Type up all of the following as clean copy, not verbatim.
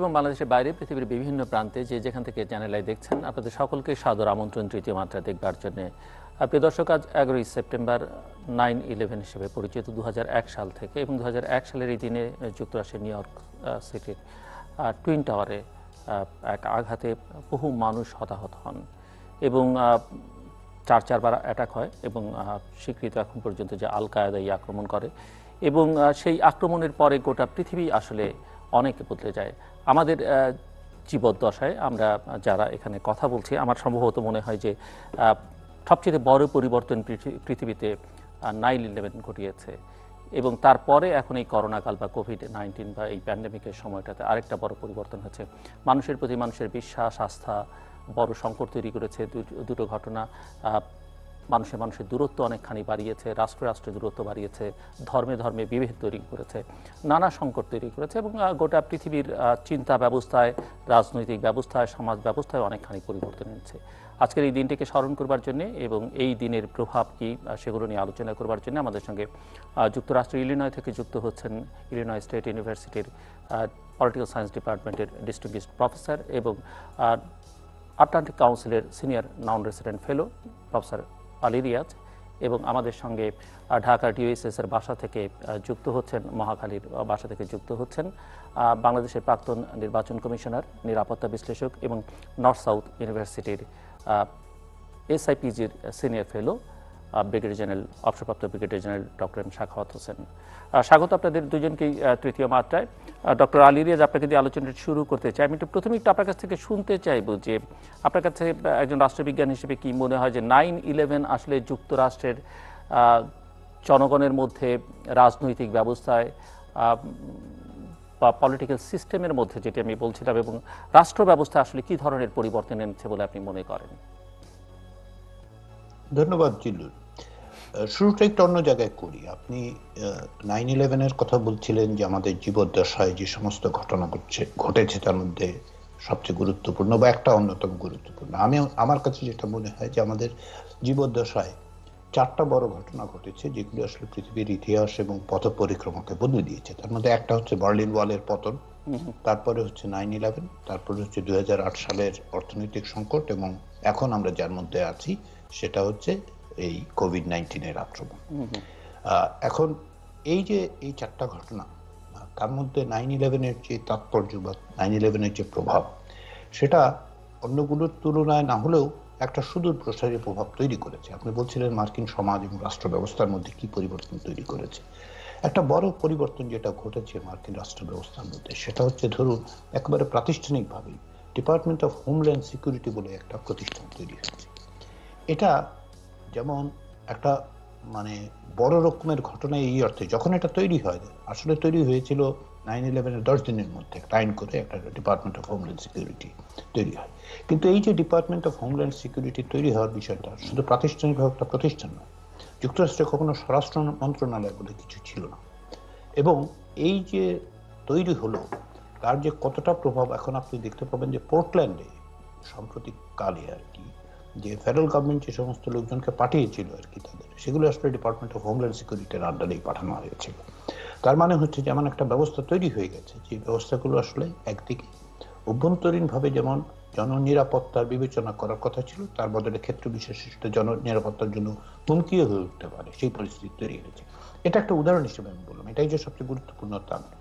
এবং বাংলাদেশের বাইরে পৃথিবীর বিভিন্ন প্রান্তে যে যেখান থেকে চ্যানেলাই দেখছেন আপনাদের সকলকে সাদর আমন্ত্রণ তৃতীয় মাত্রা দেখবার জন্য। প্রিয় দর্শক, আজ 11ই সেপ্টেম্বর 9/11 হিসেবে পরিচিত 2001 সাল থেকে, এবং 2001 সালের এই দিনে যুক্তরাষ্ট্রের নিউ ইয়র্ক সিটির টুইন টাওয়ারে এক আঘাতে বহু মানুষ হতাহত হন এবং চারবার অ্যাটাক হয় এবং স্বীকৃত এখন পর্যন্ত যে আল কায়েদা এই আক্রমণ করে, এবং সেই আক্রমণের পরে গোটা পৃথিবী আসলে অনেক বদলে যায়। আমাদের জীবদ্দশায় আমরা যারা এখানে কথা বলছি, আমার সম্ভবত মনে হয় যে সবচেয়ে বড় পরিবর্তন পৃথিবীতে 9/11 ঘটিয়েছে, এবং তারপরে এখন এই করোনাকাল বা কোভিড-19 বা এই প্যান্ডেমিকের সময়টাতে আরেকটা বড় পরিবর্তন হচ্ছে। মানুষের প্রতি মানুষের বিশ্বাস, আস্থা বড় সংকট তৈরি করেছে। দুটো ঘটনা মানুষের দূরত্ব অনেকখানি বাড়িয়েছে, রাষ্ট্রের দূরত্ব বাড়িয়েছে, ধর্মে বিভেদ তৈরি করেছে, নানা সংকট তৈরি করেছে, এবং গোটা পৃথিবীর চিন্তা ব্যবস্থায়, রাজনৈতিক ব্যবস্থায়, সমাজ ব্যবস্থায় অনেকখানি পরিবর্তন এনেছে। আজকের এই দিনটিকে স্মরণ করবার জন্য এবং এই দিনের প্রভাব কি সেগুলো নিয়ে আলোচনা করবার জন্য আমাদের সঙ্গে যুক্তরাষ্ট্রের ইলিনয় থেকে যুক্ত হচ্ছেন ইলিনয় স্টেট ইউনিভার্সিটির পলিটিক্যাল সায়েন্স ডিপার্টমেন্টের ডিস্ট্রিবিউশন প্রফেসর এবং আটলান্টিক কাউন্সিলের সিনিয়র নন রেসিডেন্ট ফেলো প্রফেসর আলী রিয়াজ, এবং আমাদের সঙ্গে ঢাকা ডিওএসএস-এর বাসা থেকে যুক্ত হচ্ছেন, মহাখালীর বাসা থেকে যুক্ত হচ্ছেন বাংলাদেশের প্রাক্তন নির্বাচন কমিশনার, নিরাপত্তা বিশ্লেষক এবং নর্থ সাউথ ইউনিভার্সিটির এসআইপিজির সিনিয়র ফেলো ব্রিগেডিয়ার জেনারেল, অবসরপ্রাপ্ত brigadier general doctor M Sakhawat Hossain. স্বাগত আপনাদের দুজনকেই তৃতীয় মাত্রায়। ডক্টর আলী রিয়াজ, আপনাকে দিয়ে আলোচনাটি শুরু করতে চাই। আমি প্রথমে একটু আপনার কাছ থেকে শুনতে চাইব যে আপনার কাছে একজন রাষ্ট্রবিজ্ঞান হিসেবে কি মনে হয় যে 9/11 আসলে যুক্তরাষ্ট্রের জনগণের মধ্যে, রাজনৈতিক ব্যবস্থায় বা পলিটিক্যাল সিস্টেমের মধ্যে, যেটি আমি বলছিলাম, এবং রাষ্ট্র ব্যবস্থা আসলে কি ধরনের পরিবর্তন এনেছে বলে আপনি মনে করেন? ধন্যবাদ জিল্লুর। শুরুটা একটু অন্য জায়গায় করি। আপনি 9/11 কথা বলছিলেন যে আমাদের জীবদ্দশায় যে সমস্ত ঘটনা ঘটেছে তার মধ্যে সবচেয়ে গুরুত্বপূর্ণ বা একটা অন্যতম গুরুত্বপূর্ণ। আমার কাছে যেটা মনে হয় যে আমাদের জীবদ্দশায় 4টা বড় ঘটনা ঘটেছে যেগুলো আসলে পৃথিবীর ইতিহাস এবং পথ পরিক্রমাকে বদলে দিয়েছে। তার মধ্যে একটা হচ্ছে বার্লিন ওয়ালের পতন, তারপরে হচ্ছে 9/11, তারপরে হচ্ছে 2008 সালের অর্থনৈতিক সংকট, এবং এখন আমরা যার মধ্যে আছি সেটা হচ্ছে এই কোভিড-19 আক্রমণ। এখন এই যে এই 4টা ঘটনা, তার মধ্যে 9/11 যে তাৎপর্য বা 9/11 যে প্রভাব, সেটা অন্যগুলোর তুলনায় না হলেও একটা সুদূর প্রসারী প্রভাব তৈরি করেছে। আপনি বলছিলেন মার্কিন সমাজ এবং রাষ্ট্র ব্যবস্থার মধ্যে কি পরিবর্তন তৈরি করেছে। একটা বড় পরিবর্তন যেটা ঘটেছে মার্কিন রাষ্ট্র ব্যবস্থার মধ্যে, সেটা হচ্ছে ধরুন একেবারে প্রাতিষ্ঠানিকভাবেই ডিপার্টমেন্ট অফ হোমল্যান্ড সিকিউরিটি বলে একটা প্রতিষ্ঠান তৈরি হয়েছে। এটা যেমন একটা মানে বড় রকমের ঘটনা এই অর্থে, যখন এটা তৈরি হয়, আসলে তৈরি হয়েছিল 9/11 10 দিনের মধ্যে একটা আইন করে একটা ডিপার্টমেন্ট অফ হোমল্যান্ড সিকিউরিটি তৈরি হয়। কিন্তু এই যে ডিপার্টমেন্ট অফ হোমল্যান্ড সিকিউরিটি তৈরি হওয়ার বিষয়টা শুধু প্রাতিষ্ঠানিকভাবে একটা প্রতিষ্ঠান নয়, যুক্তরাষ্ট্রে কখনো স্বরাষ্ট্র মন্ত্রণালয় বলে কিছু ছিল না, এবং এই যে তৈরি হলো তার যে কতটা প্রভাব এখন আপনি দেখতে পাবেন যে পোর্টল্যান্ডে সাম্প্রতিক কালে আর কি, যে ফেডারেল গভর্নমেন্ট যে সমস্ত লোকজনকে পাঠিয়েছিল আর কি, তাদের সেগুলো আসলে ডিপার্টমেন্ট অফ হোমল্যান্ড সিকিউরিটির আন্ডারেই পাঠানো হয়েছিল। তার মানে হচ্ছে যেমন একটা ব্যবস্থা তৈরি হয়ে গেছে, যে ব্যবস্থাগুলো আসলে একদিকে অভ্যন্তরীণভাবে যেমন জননিরাপত্তার বিবেচনা করার কথা ছিল, তার বদলে ক্ষেত্র বিশেষে জননিরাপত্তার জন্য হুমকিও হয়ে উঠতে পারে, সেই পরিস্থিতি তৈরি হয়েছে। এটা একটা উদাহরণ হিসেবে আমি বললাম। এটাই যে সবচেয়ে গুরুত্বপূর্ণ তা নয়।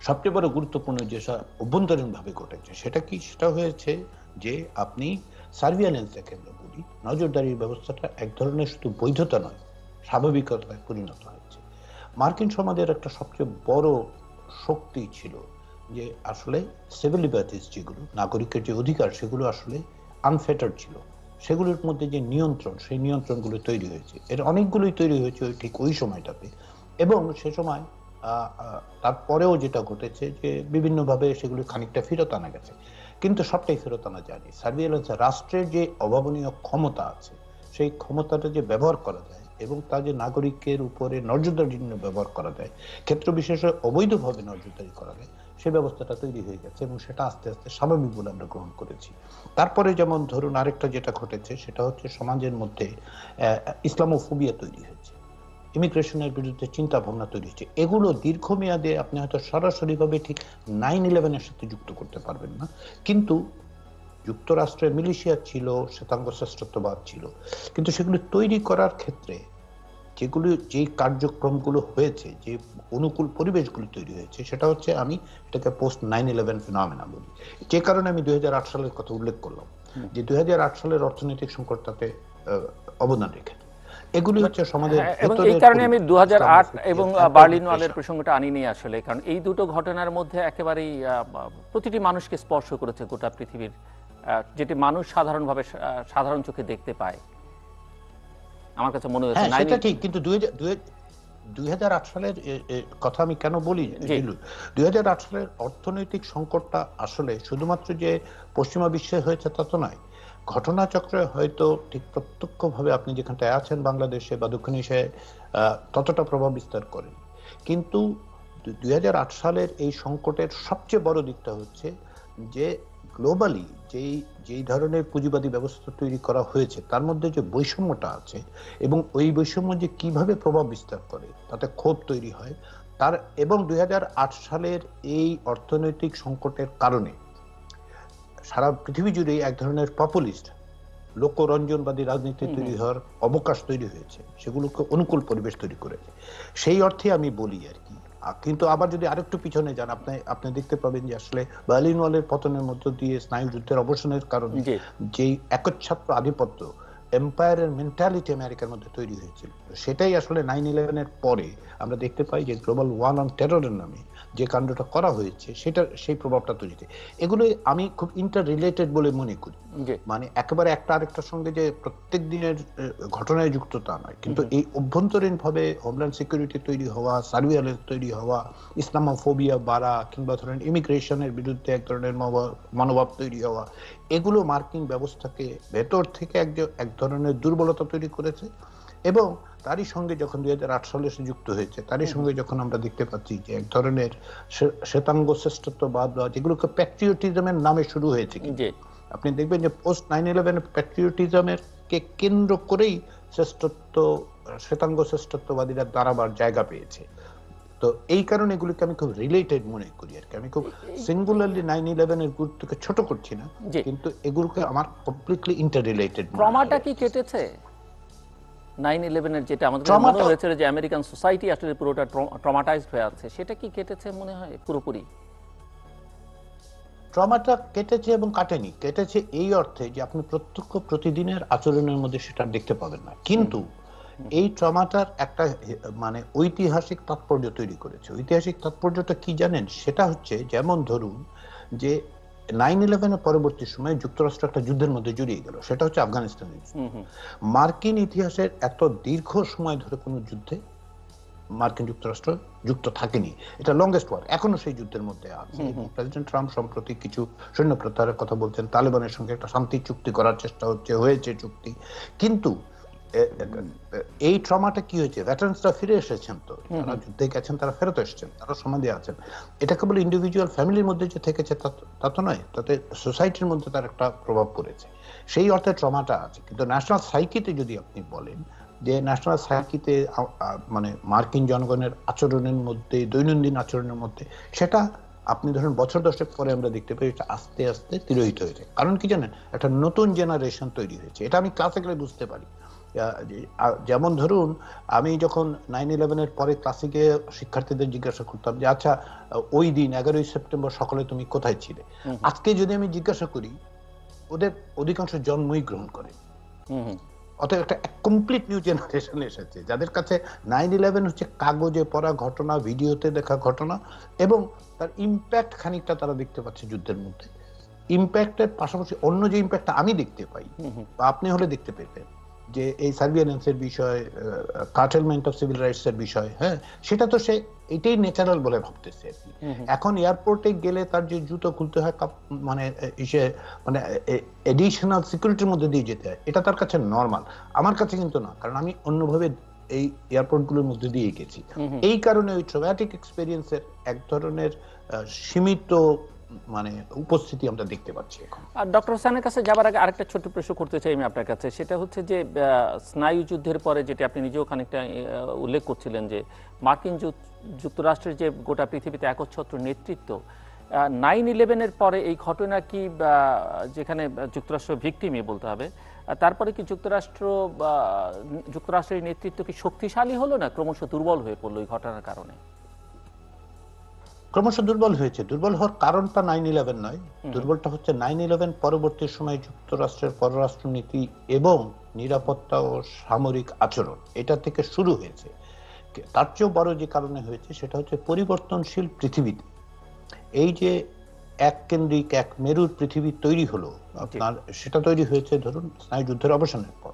সবচেয়ে বড় গুরুত্বপূর্ণ যেটা অভ্যন্তরীণভাবে ঘটেছে সেটা কি, সেটা হয়েছে যে আপনি সার্ভিলেন্স কেন্দ্র বলি, নজরদারির ব্যবস্থাটা এক ধরনের শুধু বৈধতা নয়, স্বাভাবিকতায় পরিণত হয়েছে। মার্কিন সমাজের একটা সবচেয়ে বড় শক্তি ছিল যে আসলে সিভিল লিবার্টিস, যেগুলো নাগরিকের যে অধিকার, সেগুলো আসলে আনফেটার্ড ছিল। সেগুলোর মধ্যে যে নিয়ন্ত্রণ, সেই নিয়ন্ত্রণগুলো তৈরি হয়েছে। এর অনেকগুলোই তৈরি হয়েছে ঠিক ওই সময়টাতে, এবং সে সময় তারপরেও যেটা ঘটেছে যে বিভিন্নভাবে সেগুলো খানিকটা ফেরত আনা গেছে, কিন্তু সবটাই ফেরত আনা যায়নি। সার্ভিলেন্স রাষ্ট্রের যে অভাবনীয় ক্ষমতা আছে, সেই ক্ষমতাটা যে ব্যবহার করা যায় এবং তা যে নাগরিকের উপরে নজরদারির জন্য ব্যবহার করা যায়, ক্ষেত্র বিশেষে অবৈধভাবে নজরদারি করা যায়, সেই ব্যবস্থাটা তৈরি হয়ে গেছে, এবং সেটা আস্তে আস্তে স্বাভাবিক বলে আমরা গ্রহণ করেছি। তারপরে যেমন ধরুন আরেকটা যেটা ঘটেছে সেটা হচ্ছে সমাজের মধ্যে ইসলামোফোবিয়া তৈরি হয়েছে। ইমিগ্রেশনের বিরুদ্ধে চিন্তা ভাবনা তৈরি হয়েছে, এগুলো দীর্ঘমেয়াদে আপনি হয়তো সরাসরিভাবে ঠিক 9/11-এর সাথে যুক্ত করতে পারবেন না, কিন্তু যুক্তরাষ্ট্রের মিলিশিয়া ছিল, শ্বেতাঙ্গ শ্রেষ্ঠত্ববাদ ছিল, কিন্তু সেগুলো তৈরি করার ক্ষেত্রে যেই কার্যক্রমগুলো হয়েছে, যে অনুকূল পরিবেশগুলো তৈরি হয়েছে, সেটা হচ্ছে, আমি এটাকে পোস্ট 9/11 ফিনোমেনা বলি। যে কারণে আমি 2008 সালের কথা উল্লেখ করলাম, যে 2008 সালের অর্থনৈতিক সংকট তাতে অবদান রেখে, এগুলি হচ্ছে সমাজের এবং এই ভেতরের কারণে আমি 2008 এবং বার্লিন ওয়ালের প্রেশার। প্রসঙ্গটা আনিনি আসলে, কারণ এই দুটো ঘটনার মধ্যে একেবারেই প্রতিটি মানুষকে স্পর্শ করেছে, গোটা পৃথিবীর, যেটি মানুষ সাধারণভাবে সাধারণ চোখে দেখতে পায়। আমার কাছে মনে হয়েছে হ্যাঁ, সেটা ঠিক, কিন্তু 2008 সালের কথা আমি কেন বলি, 2008 সালের অর্থনৈতিক সংকটটা আসলে শুধুমাত্র যে পশ্চিমা বিশ্বে হয়েছে তা তো নয়। ঘটনাচক্রে হয়তো ঠিক প্রত্যক্ষভাবে আপনি যেখানটায় আছেন বাংলাদেশে বা দক্ষিণ এশিয়ায় ততটা প্রভাব বিস্তার করেন, কিন্তু 2008 সালের এই সংকটের সবচেয়ে বড় দিকটা হচ্ছে যে গ্লোবালি যেই ধরনের পুঁজিবাদী ব্যবস্থা তৈরি করা হয়েছে, তার মধ্যে যে বৈষম্যটা আছে এবং ওই বৈষম্য যে কিভাবে প্রভাব বিস্তার করে, তাতে ক্ষোভ তৈরি হয় তার, এবং 2008 সালের এই অর্থনৈতিক সংকটের কারণে সারা পৃথিবী জুড়ে এক ধরনের পপুলিস্ট লোকরঞ্জনবাদী রাজনীতি তৈরি হওয়ার অবকাশ তৈরি হয়েছে, সেগুলোকে অনুকূল পরিবেশ তৈরি করেছে। সেই অর্থে আমি বলি আর কি। কিন্তু আবার যদি আরেকটু পিছনে যান, আপনি দেখতে পাবেন যে আসলে বার্লিন ওয়ালের পতনের মধ্য দিয়ে স্নায়ুযুদ্ধের অবসানের কারণে যেই একচ্ছত্র আধিপত্য, এম্পায়ারের মেন্টালিটি আমেরিকার মধ্যে তৈরি হয়েছিল, সেটাই আসলে 9/11-এর পরে আমরা দেখতে পাই যে গ্লোবাল ওয়ার অন টেররের নামে যে কাণ্ডটা করা হয়েছে, সেটা সেই প্রভাবটা তৈরিতে, এগুলো আমি খুব ইন্টার রিলেটেড বলে মনে করি। মানে একেবারে একটা আরেকটার সঙ্গে যে প্রত্যেক দিনের ঘটনায় যুক্ত তা নয়, কিন্তু এই অভ্যন্তরীণ ভাবে হোমল্যান্ড সিকিউরিটি তৈরি হওয়া, সার্ভিলেন্স তৈরি হওয়া, ইসলামোফোবিয়া বাড়া, কিংবা ধরেন ইমিগ্রেশনের বিরুদ্ধে এক ধরনের মনোভাব তৈরি হওয়া, এগুলো মার্কিন ব্যবস্থাকে ভেতর থেকে এক ধরনের দুর্বলতা তৈরি করেছে। এবং তারই সঙ্গে যখন 2008 সালে এসে যুক্ত হয়েছে, তারই সঙ্গে যখন আমরা দেখতে পাচ্ছি যে এক ধরনের শ্বেতাঙ্গ শ্রেষ্ঠত্ববাদ, যেগুলোকে প্যাট্রিয়টিজমের নামে শুরু হয়েছে, আপনি দেখবেন যে পোস্ট 9/11 প্যাট্রিয়টিজমের কে কেন্দ্র করেই শ্বেতাঙ্গ শ্রেষ্ঠত্ববাদীরা দাঁড়াবার জায়গা পেয়েছে। তো এই কারণে এগুলিকে আমি খুব রিলেটেড মনে করি আর কি। আমি খুব সিঙ্গুলারলি 9/11 এর গুরুত্বকে ছোট করছি না, কিন্তু এগুলোকে আমার কমপ্লিটলি ইন্টার রিলেটেড। ট্রমাটা কি কেটেছে 9/11 এর, যেটা আমাদের মনে হয়েছে যে আমেরিকান সোসাইটি আসলে পুরোটা ট্রমাটাইজড হয়ে আছে, সেটা কি কেটেছে মনে হয় পুরোপুরি? ট্রমাটা কেটেছে এবং কাটেনি। কেটেছে এই অর্থে যে আপনি প্রত্যক্ষ প্রতিদিনের আচরণের মধ্যে সেটা দেখতে পাবেন না, কিন্তু এই ট্রমাটার একটা মানে ঐতিহাসিক তাৎপর্য তৈরি করেছে। ঐতিহাসিক তাৎপর্যটা কি জানেন? সেটা হচ্ছে, যেমন ধরুন যে 9/11 এর পরবর্তী সময়ে যুক্তরাষ্ট্র একটা যুদ্ধের মধ্যে জড়িয়ে গেল, সেটা হচ্ছে আফগানিস্তানের যুদ্ধ। মার্কিন ইতিহাসের এত দীর্ঘ সময় ধরে কোনো যুদ্ধে মার্কিন যুক্তরাষ্ট্র যুক্ত থাকেনি, এটা লংগেস্ট ওয়ার, এখনো সেই যুদ্ধের মধ্যে আছে। প্রেসিডেন্ট ট্রাম্প সম্প্রতি কিছু সৈন্য প্রত্যাহারের কথা বলছেন, তালেবানের সঙ্গে একটা শান্তি চুক্তি করার চেষ্টা হয়েছে চুক্তি, কিন্তু এই ট্রমাটা কি হয়েছে, ভেটারান্সরা ফিরে এসেছেন, তো যারা যুদ্ধে গেছেন তারা ফেরত এসেছেন, তারা সমাধি আছেন। এটা কেবল ইন্ডিভিজুয়াল ফ্যামিলির মধ্যে যে থেকেছে তা তো নয়, তাতে সোসাইটির মধ্যে তার একটা প্রভাব পড়েছে, সেই অর্থে ট্রমাটা আছে। কিন্তু ন্যাশনাল সাইকিতে যদি আপনি বলেন যে ন্যাশনাল সাইকিতে মানে মার্কিন জনগণের আচরণের মধ্যে, দৈনন্দিন আচরণের মধ্যে, সেটা আপনি ধরেন বছর দশেক পরে আমরা দেখতে পাই এটা আস্তে আস্তে তিরোহিত হয়েছে। কারণ কি জানেন, একটা নতুন জেনারেশন তৈরি হয়েছে, এটা আমি ক্লাসে গেলে বুঝতে পারি। যেমন ধরুন, আমি যখন 9/11 এর পরে ক্লাসিকে শিক্ষার্থীদের জিজ্ঞাসা করতাম যে আচ্ছা ওই দিন 11ই সেপ্টেম্বর সকালে তুমি কোথায় ছিলে, আজকে যদি আমি জিজ্ঞাসা করি, ওদের অধিকাংশ জন্মই গ্রহণ করে। অতএব একটা কমপ্লিট নিউ জেনারেশন এসেছে, যাদের কাছে 9/11 হচ্ছে কাগজে পড়া ঘটনা, ভিডিওতে দেখা ঘটনা, এবং তার ইম্প্যাক্ট খানিকটা তারা দেখতে পাচ্ছে যুদ্ধের মধ্যে। ইম্প্যাক্টের পাশাপাশি অন্য যে ইম্প্যাক্টটা আমি দেখতে পাই বা আপনি হলে দেখতে পেতেন, যে এই সার্ভিলেন্সের বিষয়, কার্টেলমেন্ট অফ সিভিল রাইটস এর বিষয়, হ্যাঁ, সেটা তো সে এটাই ন্যাচারাল বলে ভাবতেছে আর কি। এখন এয়ারপোর্টে গেলে তার যে জুতো খুলতে হয়, মানে এডিশনাল সিকিউরিটির মধ্যে দিয়ে যেতে হয়, এটা তার কাছে নর্মাল। আমার কাছে কিন্তু না, কারণ আমি অন্যভাবে এই এয়ারপোর্ট গুলোর মধ্যে দিয়ে গেছি। এই কারণে ওই ট্রমাটিক এক্সপেরিয়েন্সের এক ধরনের সীমিত মানে উপস্থিতি আমরা দেখতে পাচ্ছি এখন। আর ডক্টর হোসেনের কাছে যাবার আগে আরেকটা ছোট্ট প্রশ্ন করতে চাই আমি আপনার কাছে, সেটা হচ্ছে যে স্নায়ু যুদ্ধের পরে, যেটি আপনি নিজেও খানিকটা উল্লেখ করছিলেন, যে মার্কিন যুক্তরাষ্ট্রের যে গোটা পৃথিবীতে একচ্ছত্র নেতৃত্ব, 9/11-এর পরে এই ঘটনা কি, যেখানে যুক্তরাষ্ট্র ভিকটিমই বলতে হবে, তারপরে কি যুক্তরাষ্ট্রের নেতৃত্ব কি শক্তিশালী হলো, না ক্রমশ দুর্বল হয়ে পড়লো এই ঘটনার কারণে? ক্রমশ দুর্বল হয়েছে। দুর্বল হওয়ার কারণটা 9/11 নয়, দুর্বলটা হচ্ছে 9/11 পরবর্তী সময়ে যুক্তরাষ্ট্রের পররাষ্ট্রনীতি এবং নিরাপত্তা ও সামরিক আচরণ, এটা থেকে শুরু হয়েছে। তার চেয়েও বড় যে কারণে হয়েছে সেটা হচ্ছে পরিবর্তনশীল পৃথিবীতে এই যে এক কেন্দ্রিক এক মেরুর পৃথিবী তৈরি হলো আপনার, সেটা তৈরি হয়েছে ধরুন স্নায়ুযুদ্ধের অবসানের পর।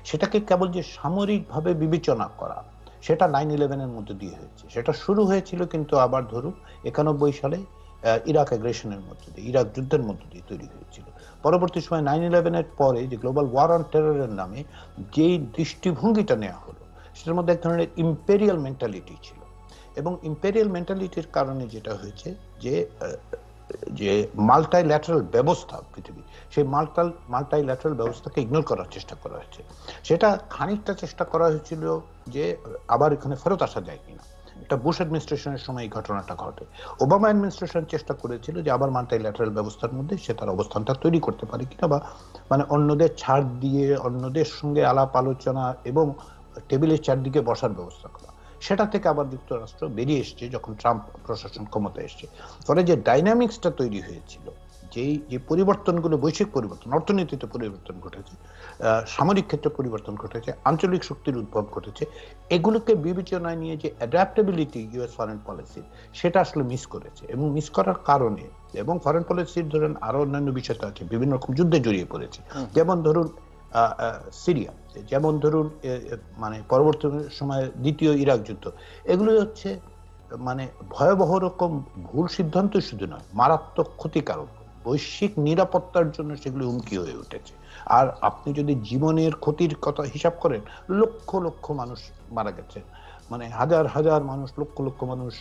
সেটাকে কেবল যে সামরিকভাবে বিবেচনা করা, সেটা 9/11-এর মধ্যে দিয়ে হয়েছে। সেটা শুরু হয়েছিল কিন্তু আবার ধরুন 91 সালে ইরাক অ্যাগ্রেশনের মধ্যে দিয়ে, ইরাক যুদ্ধের মধ্যে দিয়ে তৈরি হয়েছিল। পরবর্তী সময় 9/11-এর পরে যে গ্লোবাল ওয়ার অন টেররের নামে যেই দৃষ্টিভঙ্গিটা নেওয়া হলো, সেটার মধ্যে এক ধরনের ইম্পেরিয়াল মেন্টালিটি ছিল। এবং ইম্পেরিয়াল মেন্টালিটির কারণে যেটা হয়েছে যে যে মাল্টাইল্যাটারাল ব্যবস্থা পৃথিবী, সেই মাল্টাইল্যাটারাল ব্যবস্থাকে ইগনোর করার চেষ্টা করা হয়েছে। সেটা খানিকটা চেষ্টা করা হয়েছিল যে আবার এখানে ফেরত আসা যায় কিনা। এটা বুশ অ্যাডমিনিস্ট্রেশনের সময় এই ঘটনাটা ঘটে। ওবামা অ্যাডমিনিস্ট্রেশন চেষ্টা করেছিল যে আবার মাল্টাইল্যাটারাল ব্যবস্থার মধ্যে সে তার অবস্থানটা তৈরি করতে পারে কিনা, বা মানে অন্যদের ছাড় দিয়ে অন্যদের সঙ্গে আলাপ আলোচনা এবং টেবিলের চারদিকে বসার ব্যবস্থা করা। সেটা থেকে আবার যুক্তরাষ্ট্র বেরিয়ে এসছে যখন ট্রাম্প প্রশাসন ক্ষমতায় এসছে। ফলে যে ডাইনামিক্সটা তৈরি হয়েছিল, যে পরিবর্তনগুলো, বৈশ্বিক পরিবর্তন, অর্থনীতিতে পরিবর্তন ঘটেছে, সামরিক ক্ষেত্রে পরিবর্তন ঘটেছে, আঞ্চলিক শক্তির উদ্ভব ঘটেছে, এগুলোকে বিবেচনায় নিয়ে যে অ্যাডাপ্টেবিলিটি ইউএস ফরেন পলিসি, সেটা আসলে মিস করেছে। এবং মিস করার কারণে, এবং ফরেন পলিসির ধরেন আরো অন্যান্য বিষয়টা আছে, বিভিন্ন রকম যুদ্ধে জড়িয়ে পড়েছে। যেমন ধরুন সিরিয়া, যেমন ধরুন মানে পরবর্তী সময়ে দ্বিতীয় ইরাক যুদ্ধ, এগুলো হচ্ছে মানে ভয়াবহ রকম ভুল সিদ্ধান্ত শুধু নয়, মারাত্মক ক্ষতিকারক, বৈশ্বিক নিরাপত্তার জন্য সেগুলো হুমকি হয়ে উঠেছে। আর আপনি যদি জীবনের ক্ষতির কথা হিসাব করেন, লক্ষ লক্ষ মানুষ মারা গেছেন, মানে হাজার হাজার মানুষ, লক্ষ লক্ষ মানুষ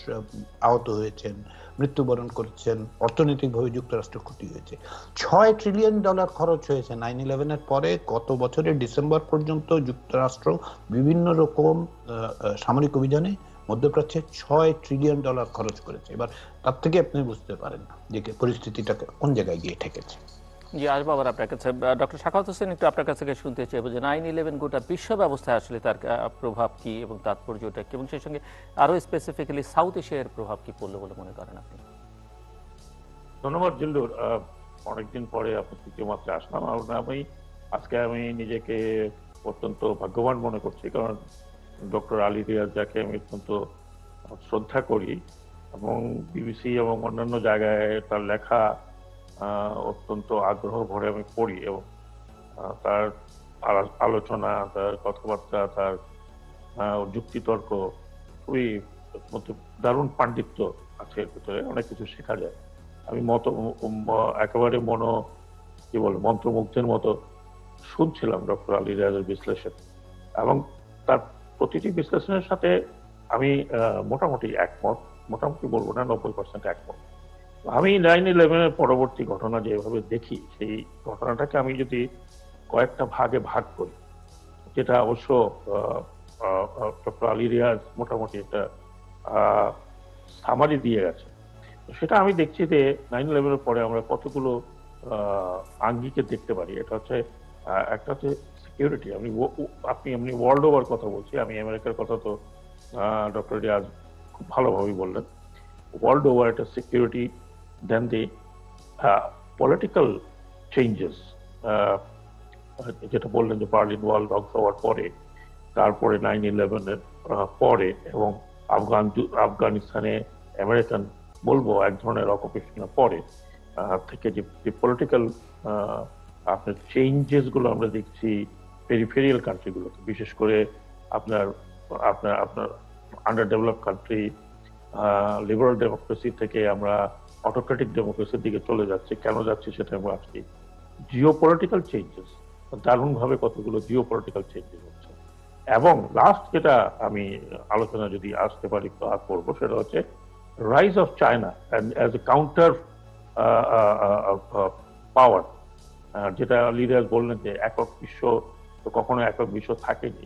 আহত হয়েছেন, মৃত্যুবরণ করেছেন, অর্থনৈতিকভাবে যুক্তরাষ্ট্রের ক্ষতি হয়েছে। $6 ট্রিলিয়ন খরচ হয়েছে 9/11-এর পরে। গত বছরের ডিসেম্বর পর্যন্ত যুক্তরাষ্ট্র বিভিন্ন রকম সামরিক অভিযানে মধ্যপ্রাচ্যে $6 ট্রিলিয়ন খরচ করেছে। এবার তার থেকে আপনি বুঝতে পারেন যে পরিস্থিতিটা কোন জায়গায় গিয়ে ঠেকেছে। জি, আসবো আবার আপনার কাছে। ডক্টর সাখাওয়াত হোসেন, একটু আপনার কাছে শুনতে চাইবো যে 9/11 গোটা বিশ্ব ব্যবস্থায় আসলে তার প্রভাব কি এবং তাৎপর্যটা কি, এবং সেই সঙ্গে আরো স্পেসিফিক্যালি সাউথ এশিয়ার প্রভাব কি পড়লো বলে মনে করেন আপনি? ধন্যবাদ জিল্লুর। অনেকদিন পরে আপনার তৃতীয় মাত্রায় আসলাম। আমি নিজেকে অত্যন্ত ভাগ্যবান মনে করছি, কারণ ডক্টর আলী রিয়াজ, যাকে আমি অত্যন্ত শ্রদ্ধা করি এবং বিবিসি এবং অন্যান্য জায়গায় তার লেখা অত্যন্ত আগ্রহ ভরে আমি পড়ি, এবং তার আলোচনা, তার কথাবার্তা, তার যুক্তিতর্ক খুবই দারুণ পাণ্ডিত্য আছে এর ভিতরে, অনেক কিছু শেখা যায়। আমি একেবারে মন্ত্রমুগ্ধের মতো শুনছিলাম ডক্টর আলী রিয়াজের বিশ্লেষণ, এবং তার প্রতিটি বিশ্লেষণের সাথে আমি মোটামুটি একমত, মোটামুটি বলবো না, 90% একমত। আমি 9/11-এর পরবর্তী ঘটনা যেভাবে দেখি, সেই ঘটনাটাকে আমি যদি কয়েকটা ভাগে ভাগ করি, যেটা অবশ্য ডক্টর আলী রিয়াজ মোটামুটি একটা সামারি দিয়ে গেছে, সেটা আমি দেখছি যে 9/11-এর পরে আমরা কতগুলো আঙ্গিকে দেখতে পারি। এটা হচ্ছে একটা হচ্ছে সিকিউরিটি। আপনি এমনি ওয়ার্ল্ড ওভার কথা বলছি, আমি আমেরিকার কথা তো ডক্টর রিয়াজ খুব ভালোভাবেই বললেন। ওয়ার্ল্ড ওভার একটা security, then the political changes, যেটা বললেন যে বার্লিন ওয়াল ধ্বংস হওয়ার পরে, তারপরে 9/11-এর পরে, এবং আফগানিস্তানে আমেরিকান বলবো এক ধরনের অকুপেশনের পরে থেকে যে পলিটিক্যাল আপনার চেঞ্জেস গুলো আমরা দেখছি পেরিফেরিয়াল কান্ট্রিগুলোতে, বিশেষ করে আপনার আপনার আপনার under develop country, liberal democracy থেকে আমরা অটোক্রেটিক ডেমোক্রেসির দিকে চলে যাচ্ছে। কেন যাচ্ছে সেটা আমরা আসছি। জিও পলিটিক্যাল চেঞ্জেস, দারুণভাবে কতগুলো জিও পলিটিক্যাল চেঞ্জেস হচ্ছে। এবং লাস্ট যেটা আমি আলোচনা যদি আসতে পারি তো করবো, সেটা হচ্ছে rise of China as a counter power, যেটা লিডার বললেন যে একক বিশ্ব তো কখনো একক বিশ্ব থাকেনি।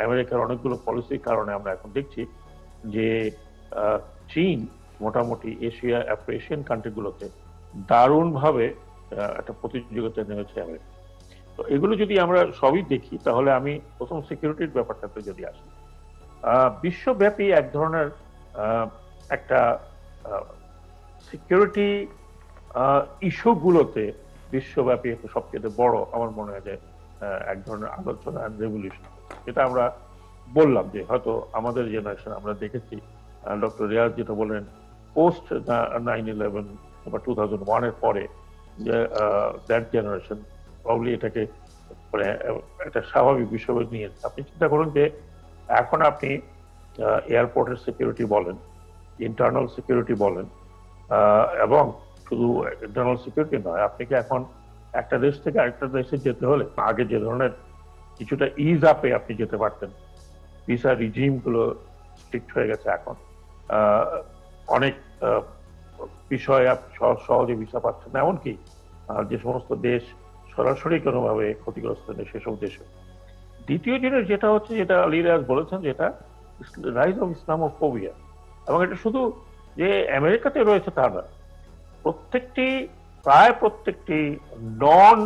আমেরিকার অনেকগুলো পলিসির কারণে আমরা এখন দেখছি যে চীন মোটামুটি এশিয়া এশিয়ান কান্ট্রিগুলোতে দারুণভাবে একটা প্রতিযোগিতায় নেমেছে আমেরিকা। তো এগুলো যদি আমরা সবই দেখি তাহলে আমি প্রথম সিকিউরিটির ব্যাপারটাতে যদি আসি, বিশ্বব্যাপী এক ধরনের একটা সিকিউরিটি ইস্যুগুলোতে বিশ্বব্যাপী সবচেয়ে বড় আমার মনে হয় যে এক ধরনের আলোচনা রেভলিউশন, যেটা আমরা বললাম যে হয়তো আমাদের জেনারেশন আমরা দেখেছি, ডক্টর রিয়াজ যেটা বলেন পোস্ট 9/11 বা 2001 এর পরে যে দ্যাট জেনারেশন প্রবলি এটাকে মানে একটা স্বাভাবিক বিষয় নিয়ে আপনি চিন্তা করুন যে এখন আপনি এয়ারপোর্টের সিকিউরিটি বলেন, ইন্টারনাল সিকিউরিটি বলেন, এবং শুধু ইন্টারনাল সিকিউরিটি নয়, আপনি কি এখন একটা দেশ থেকে আরেকটা দেশে যেতে হলে আগে যে ধরনের কিছুটা ইজ আপে আপনি যেতে পারতেন, ভিসা রিজিম গুলো স্ট্রিক্ট হয়ে গেছে এখন, অনেক বিষয়ে আপনি সহজে ভিসা পাচ্ছেন না, এমনকি যে সমস্ত দেশ সরাসরি কোনোভাবে ক্ষতিগ্রস্ত নেই সেসব দেশে। দ্বিতীয় জিনিস যেটা হচ্ছে, যেটা আলী রিয়াজ বলেছেন, যেটা রাইজ অফ ইসলামোফোবিয়া, এবং এটা শুধু যে আমেরিকাতে রয়েছে তা না, প্রায় প্রত্যেকটি নন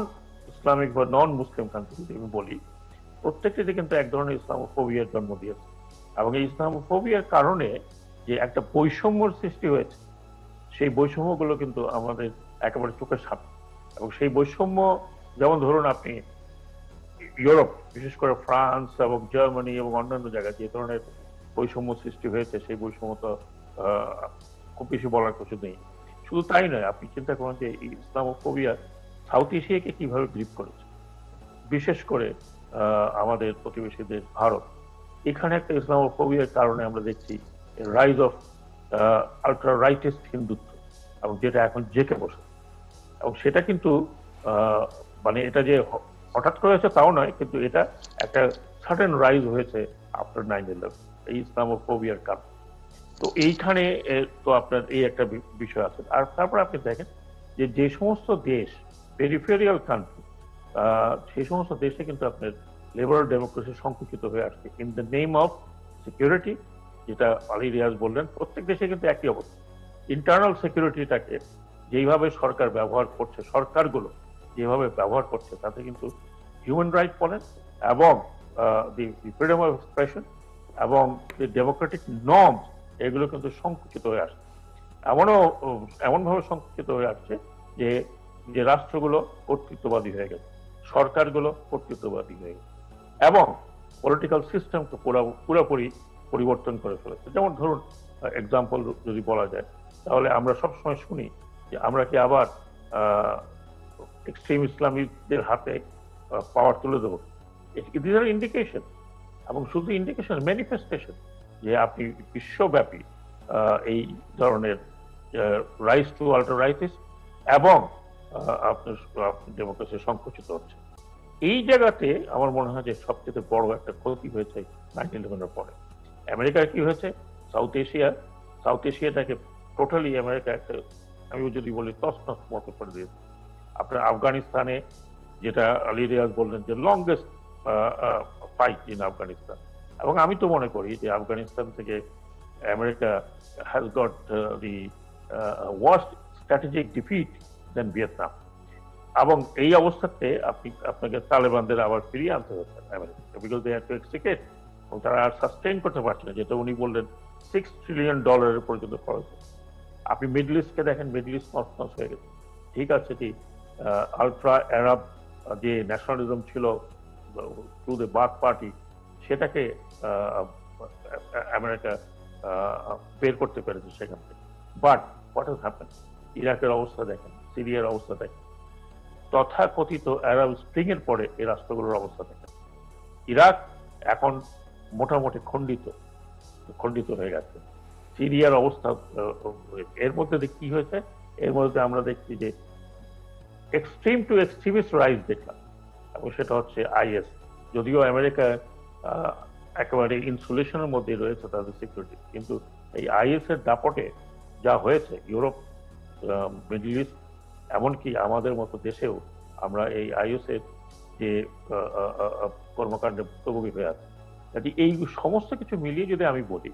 ইসলামিক বা নন মুসলিম কান্ট্রি যদি আমি বলি, প্রত্যেকটিতে কিন্তু এক ধরনের ইসলামোফোবিয়ার জন্ম দিয়েছে। এবং এই ইসলামোফোবিয়ার কারণে যে একটা বৈষম্যর সৃষ্টি হয়েছে, সেই বৈষম্যগুলো কিন্তু আমাদের একেবারে চোখের সামনে। এবং সেই বৈষম্য, যেমন ধরুন আপনি ইউরোপ, বিশেষ করে ফ্রান্স এবং জার্মানি এবং অন্যান্য জায়গায় যে ধরনের বৈষম্য সৃষ্টি হয়েছে, সেই বৈষম্য তো খুব বেশি বলার কিছু নেই। শুধু তাই নয়, আপনি চিন্তা করুন যে ইসলামোফোবিয়া সাউথ এশিয়াকে কিভাবে গ্রিপ করেছে, বিশেষ করে আমাদের প্রতিবেশী দেশ ভারত। এখানে একটা ইসলামোফোবিয়ার কারণে আমরা দেখছি rise of ultra rightist Hindutva, এবং যেটা এখন জেকে বসে। এবং সেটা কিন্তু মানে এটা যে হঠাৎ করে হয়েছে তাও নয়, কিন্তু এটা একটা সাডেন রাইজ হয়েছে আফটার 9/11 এই ইসলামোফোবিয়ার কারণে। তো এইখানে তো আপনার এই একটা বিষয় আছে। আর তারপর আপনি দেখেন যে যে সমস্ত দেশ পেরিফেরিয়াল কান্ট্রি, সেই সমস্ত দেশে কিন্তু আপনার লিবারাল ডেমোক্রেসি সংকুচিত হয়ে আসছে in the name of security, যেটা আলী রিয়াজ বললেন। প্রত্যেক দেশে কিন্তু একই অবস্থা। ইন্টারনাল সিকিউরিটিটাকে যেইভাবে সরকার ব্যবহার করছে, সরকারগুলো যেভাবে ব্যবহার করছে, তাতে কিন্তু হিউম্যান রাইট বলেন এবং দি ফ্রিডম অফ এক্সপ্রেশন এবং দি ডেমোক্রেটিক নর্মস, এগুলো কিন্তু সংকুচিত হয়ে আসছে। এমনভাবে সংকুচিত হয়ে আসছে যে যে রাষ্ট্রগুলো কর্তৃত্ববাদী হয়ে গেছে, সরকারগুলো কর্তৃত্ববাদী হয়ে গেছে, এবং পলিটিক্যাল সিস্টেমকে পুরোপুরি পরিবর্তন করে ফেলেছে। যেমন ধরুন এক্সাম্পল যদি বলা যায়, তাহলে আমরা সবসময় শুনি যে আমরা কি আবার এক্সট্রিম ইসলামীদের হাতে পাওয়ার তুলে দেবো। দিস আর ইন্ডিকেশন, এবং শুধু ইন্ডিকেশন, ম্যানিফেস্টেশন, যে আপনি বিশ্বব্যাপী এই ধরনের রাইজ টু আল্ট্রা রাইটিস এবং আপনার ডেমোক্রেসি সংকুচিত হচ্ছে। এই জায়গাতে আমার মনে হয় যে সবচেয়ে বড় একটা ক্ষতি হয়েছে 9/11 পরে। আমেরিকার কি হয়েছে, সাউথ এশিয়াটাকে টোটালি আমেরিকা একটা, আমি যদি বলি, তছনছ মতো করে দিয়েছে। আপনার আফগানিস্তানে, যেটা আলী রিয়াজ বললেন যে লংগেস্ট ফাইট ইন আফগানিস্তান, এবং আমি তো মনে করি যে আফগানিস্তান থেকে America has got the worst strategic defeat than Vietnam. এবং এই অবস্থাতে আপনাকে তালেবানদের আবার ফিরিয়ে আনতে হচ্ছে America, because they had to execute, এবং তারা আর সাস্টেইন করতে পারছে না, যেটা উনি বললেন $6 ট্রিলিয়ন পর্যন্ত খরচ। আপনি মিডল ইস্টকে দেখেন, মিডল ইস্ট নষ্ট হয়ে গেছে। ঠিক আছে, কি আলট্রা আরব যে ন্যাশনালিজম ছিল থ্রু দ্য বাথ পার্টি, সেটাকে আমেরিকা বের করতে পেরেছে সেখান থেকে। বাট হোয়াট হ্যাজ হ্যাপেন্ড, ইরাকের অবস্থা দেখেন, সিরিয়ার অবস্থা দেখেন, তথাকথিত আরব স্প্রিং এর পরে এই রাষ্ট্রগুলোর অবস্থা দেখেন। ইরাক এখন মোটামুটি খণ্ডিত হয়ে গেছে। সিরিয়ার অবস্থা, এর মধ্যে কি হয়েছে, এর মধ্যে আমরা দেখছি যে এক্সট্রিম টু এক্সট্রিমিস্ট রাইজ দেখলাম, এবং সেটা হচ্ছে আইএস। যদিও আমেরিকা একেবারে ইনসুলেশনের মধ্যে রয়েছে তাদের সিকিউরিটি, কিন্তু এই আইএস এর দাপটে যা হয়েছে, ইউরোপ মিডল ইস্ট, এমনকি আমাদের মতো দেশেও আমরা এই আইএসের যে কর্মকাণ্ডে ভুক্তভোগী হয়ে আছে। কাজে এই সমস্ত কিছু মিলিয়ে যদি আমি বলি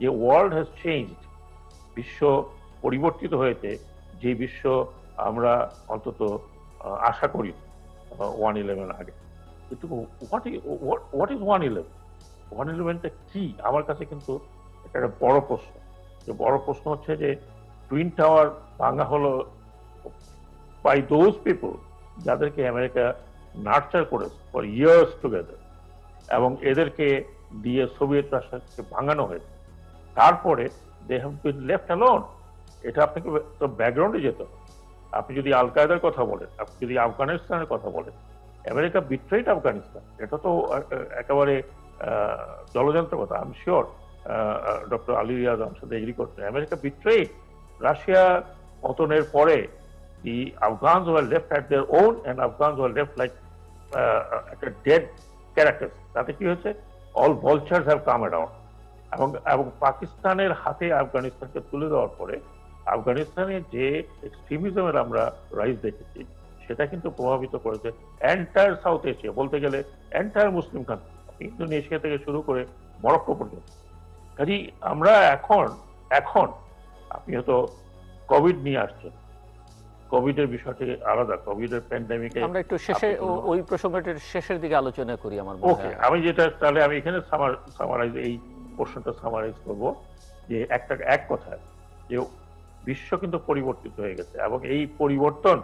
যে ওয়ার্ল্ড হ্যাজ চেঞ্জড, বিশ্ব পরিবর্তিত হয়েছে, যে বিশ্ব আমরা অন্তত আশা করি 1/11 আগে। কিন্তু হোয়াট ইজ 1/11? 1/11টা কি আমার কাছে কিন্তু একটা বড় প্রশ্ন। যে বড় প্রশ্ন হচ্ছে যে টুইন টাওয়ার ভাঙা হলো বাই দোজ পিপল যাদেরকে আমেরিকা নার্চার করেছে ফর ইয়ার্স টুগেদার, এবং এদেরকে দিয়ে সোভিয়েত রাশিয়াকে ভাঙানো হয়েছে। তারপরে they have been left alone. এটা আপনাকে তো ব্যাকগ্রাউন্ডে যেতে হবে। আপনি যদি আল কায়দার কথা বলেন, আপনি যদি আফগানিস্তানের কথা বলেন, আমেরিকা বিট্রেড আফগানিস্তান, এটা তো একেবারে জলযন্ত্র কথা। I am sure doctor Ali Riaz আমার সাথে এগ্রি করতেন। আমেরিকা বিট্রেড রাশিয়া পতনের পরে the Afghans were left at their own, and Afghans were left like একটা dead characters. তাতে কি হয়েছে? all vultures have come around. এবং পাকিস্তানের হাতে আফগানিস্তানকে তুলে দেওয়ার পরে আফগানিস্তানে যে এক্সট্রিমিজমের আমরা রাইজ দেখেছি, সেটা কিন্তু প্রভাবিত করেছে এন্টায়ার সাউথ এশিয়া, বলতে গেলে এন্টায়ার মুসলিম কান্ট্রি, ইন্দোনেশিয়া থেকে শুরু করে মরক্কো পর্যন্ত। কাজেই আমরা এখন আপনি হয়তো কোভিড নিয়ে আসছেন, কোভিডের বিষয়টি আলাদা। কোভিডের প্যান্ডেমিকে আমরা একটু শেষে ওই প্রসঙ্গটির শেষের দিকে আলোচনা করি আমার মনে ওকে, হয়। আমি যেটা তাহলে আমি এখানে সামারাইজ এই প্রশ্নটা সামারাইজ করব যে এক কথায় যে বিশ্ব কিন্তু পরিবর্তিত হয়ে গেছে, এবং এই পরিবর্তন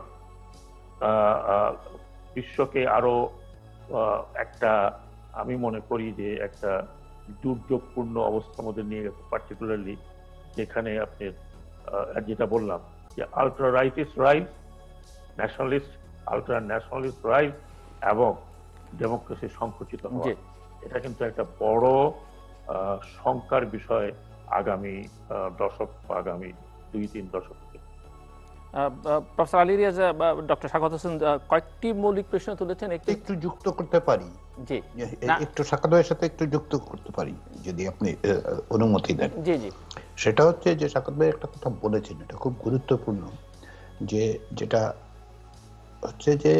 বিশ্বকে আরো একটা, আমি মনে করি যে একটা দুর্যোগপূর্ণ অবস্থার মধ্যে নিয়ে গেছে, পার্টিকুলারলি যেখানে আপনি যেটা বললাম যে ultra rightist rise, nationalist, ultra nationalist rise, এবং ডেমোক্রেসি সংকুচিত হওয়া। এটা কিন্তু একটা বড় শঙ্কার বিষয় আগামী দশক, আগামী 2-3 দশক। প্রফেসর আলী রিয়াজ, ডক্টর সাখাওয়াত হোসেন কয়েকটি মৌলিক প্রশ্ন তুলেছেন, একটু যুক্ত করতে পারি? জি, একটু সাখাওয়াত ভাইয়ের সাথে একটু যুক্ত করতে পারি যদি আপনি অনুমতি দেন। জি জি। সেটা হচ্ছে যে সাখাওয়াত ভাই একটা কথা বলেছেন, এটা খুব গুরুত্বপূর্ণ, যে যেটা হচ্ছে যে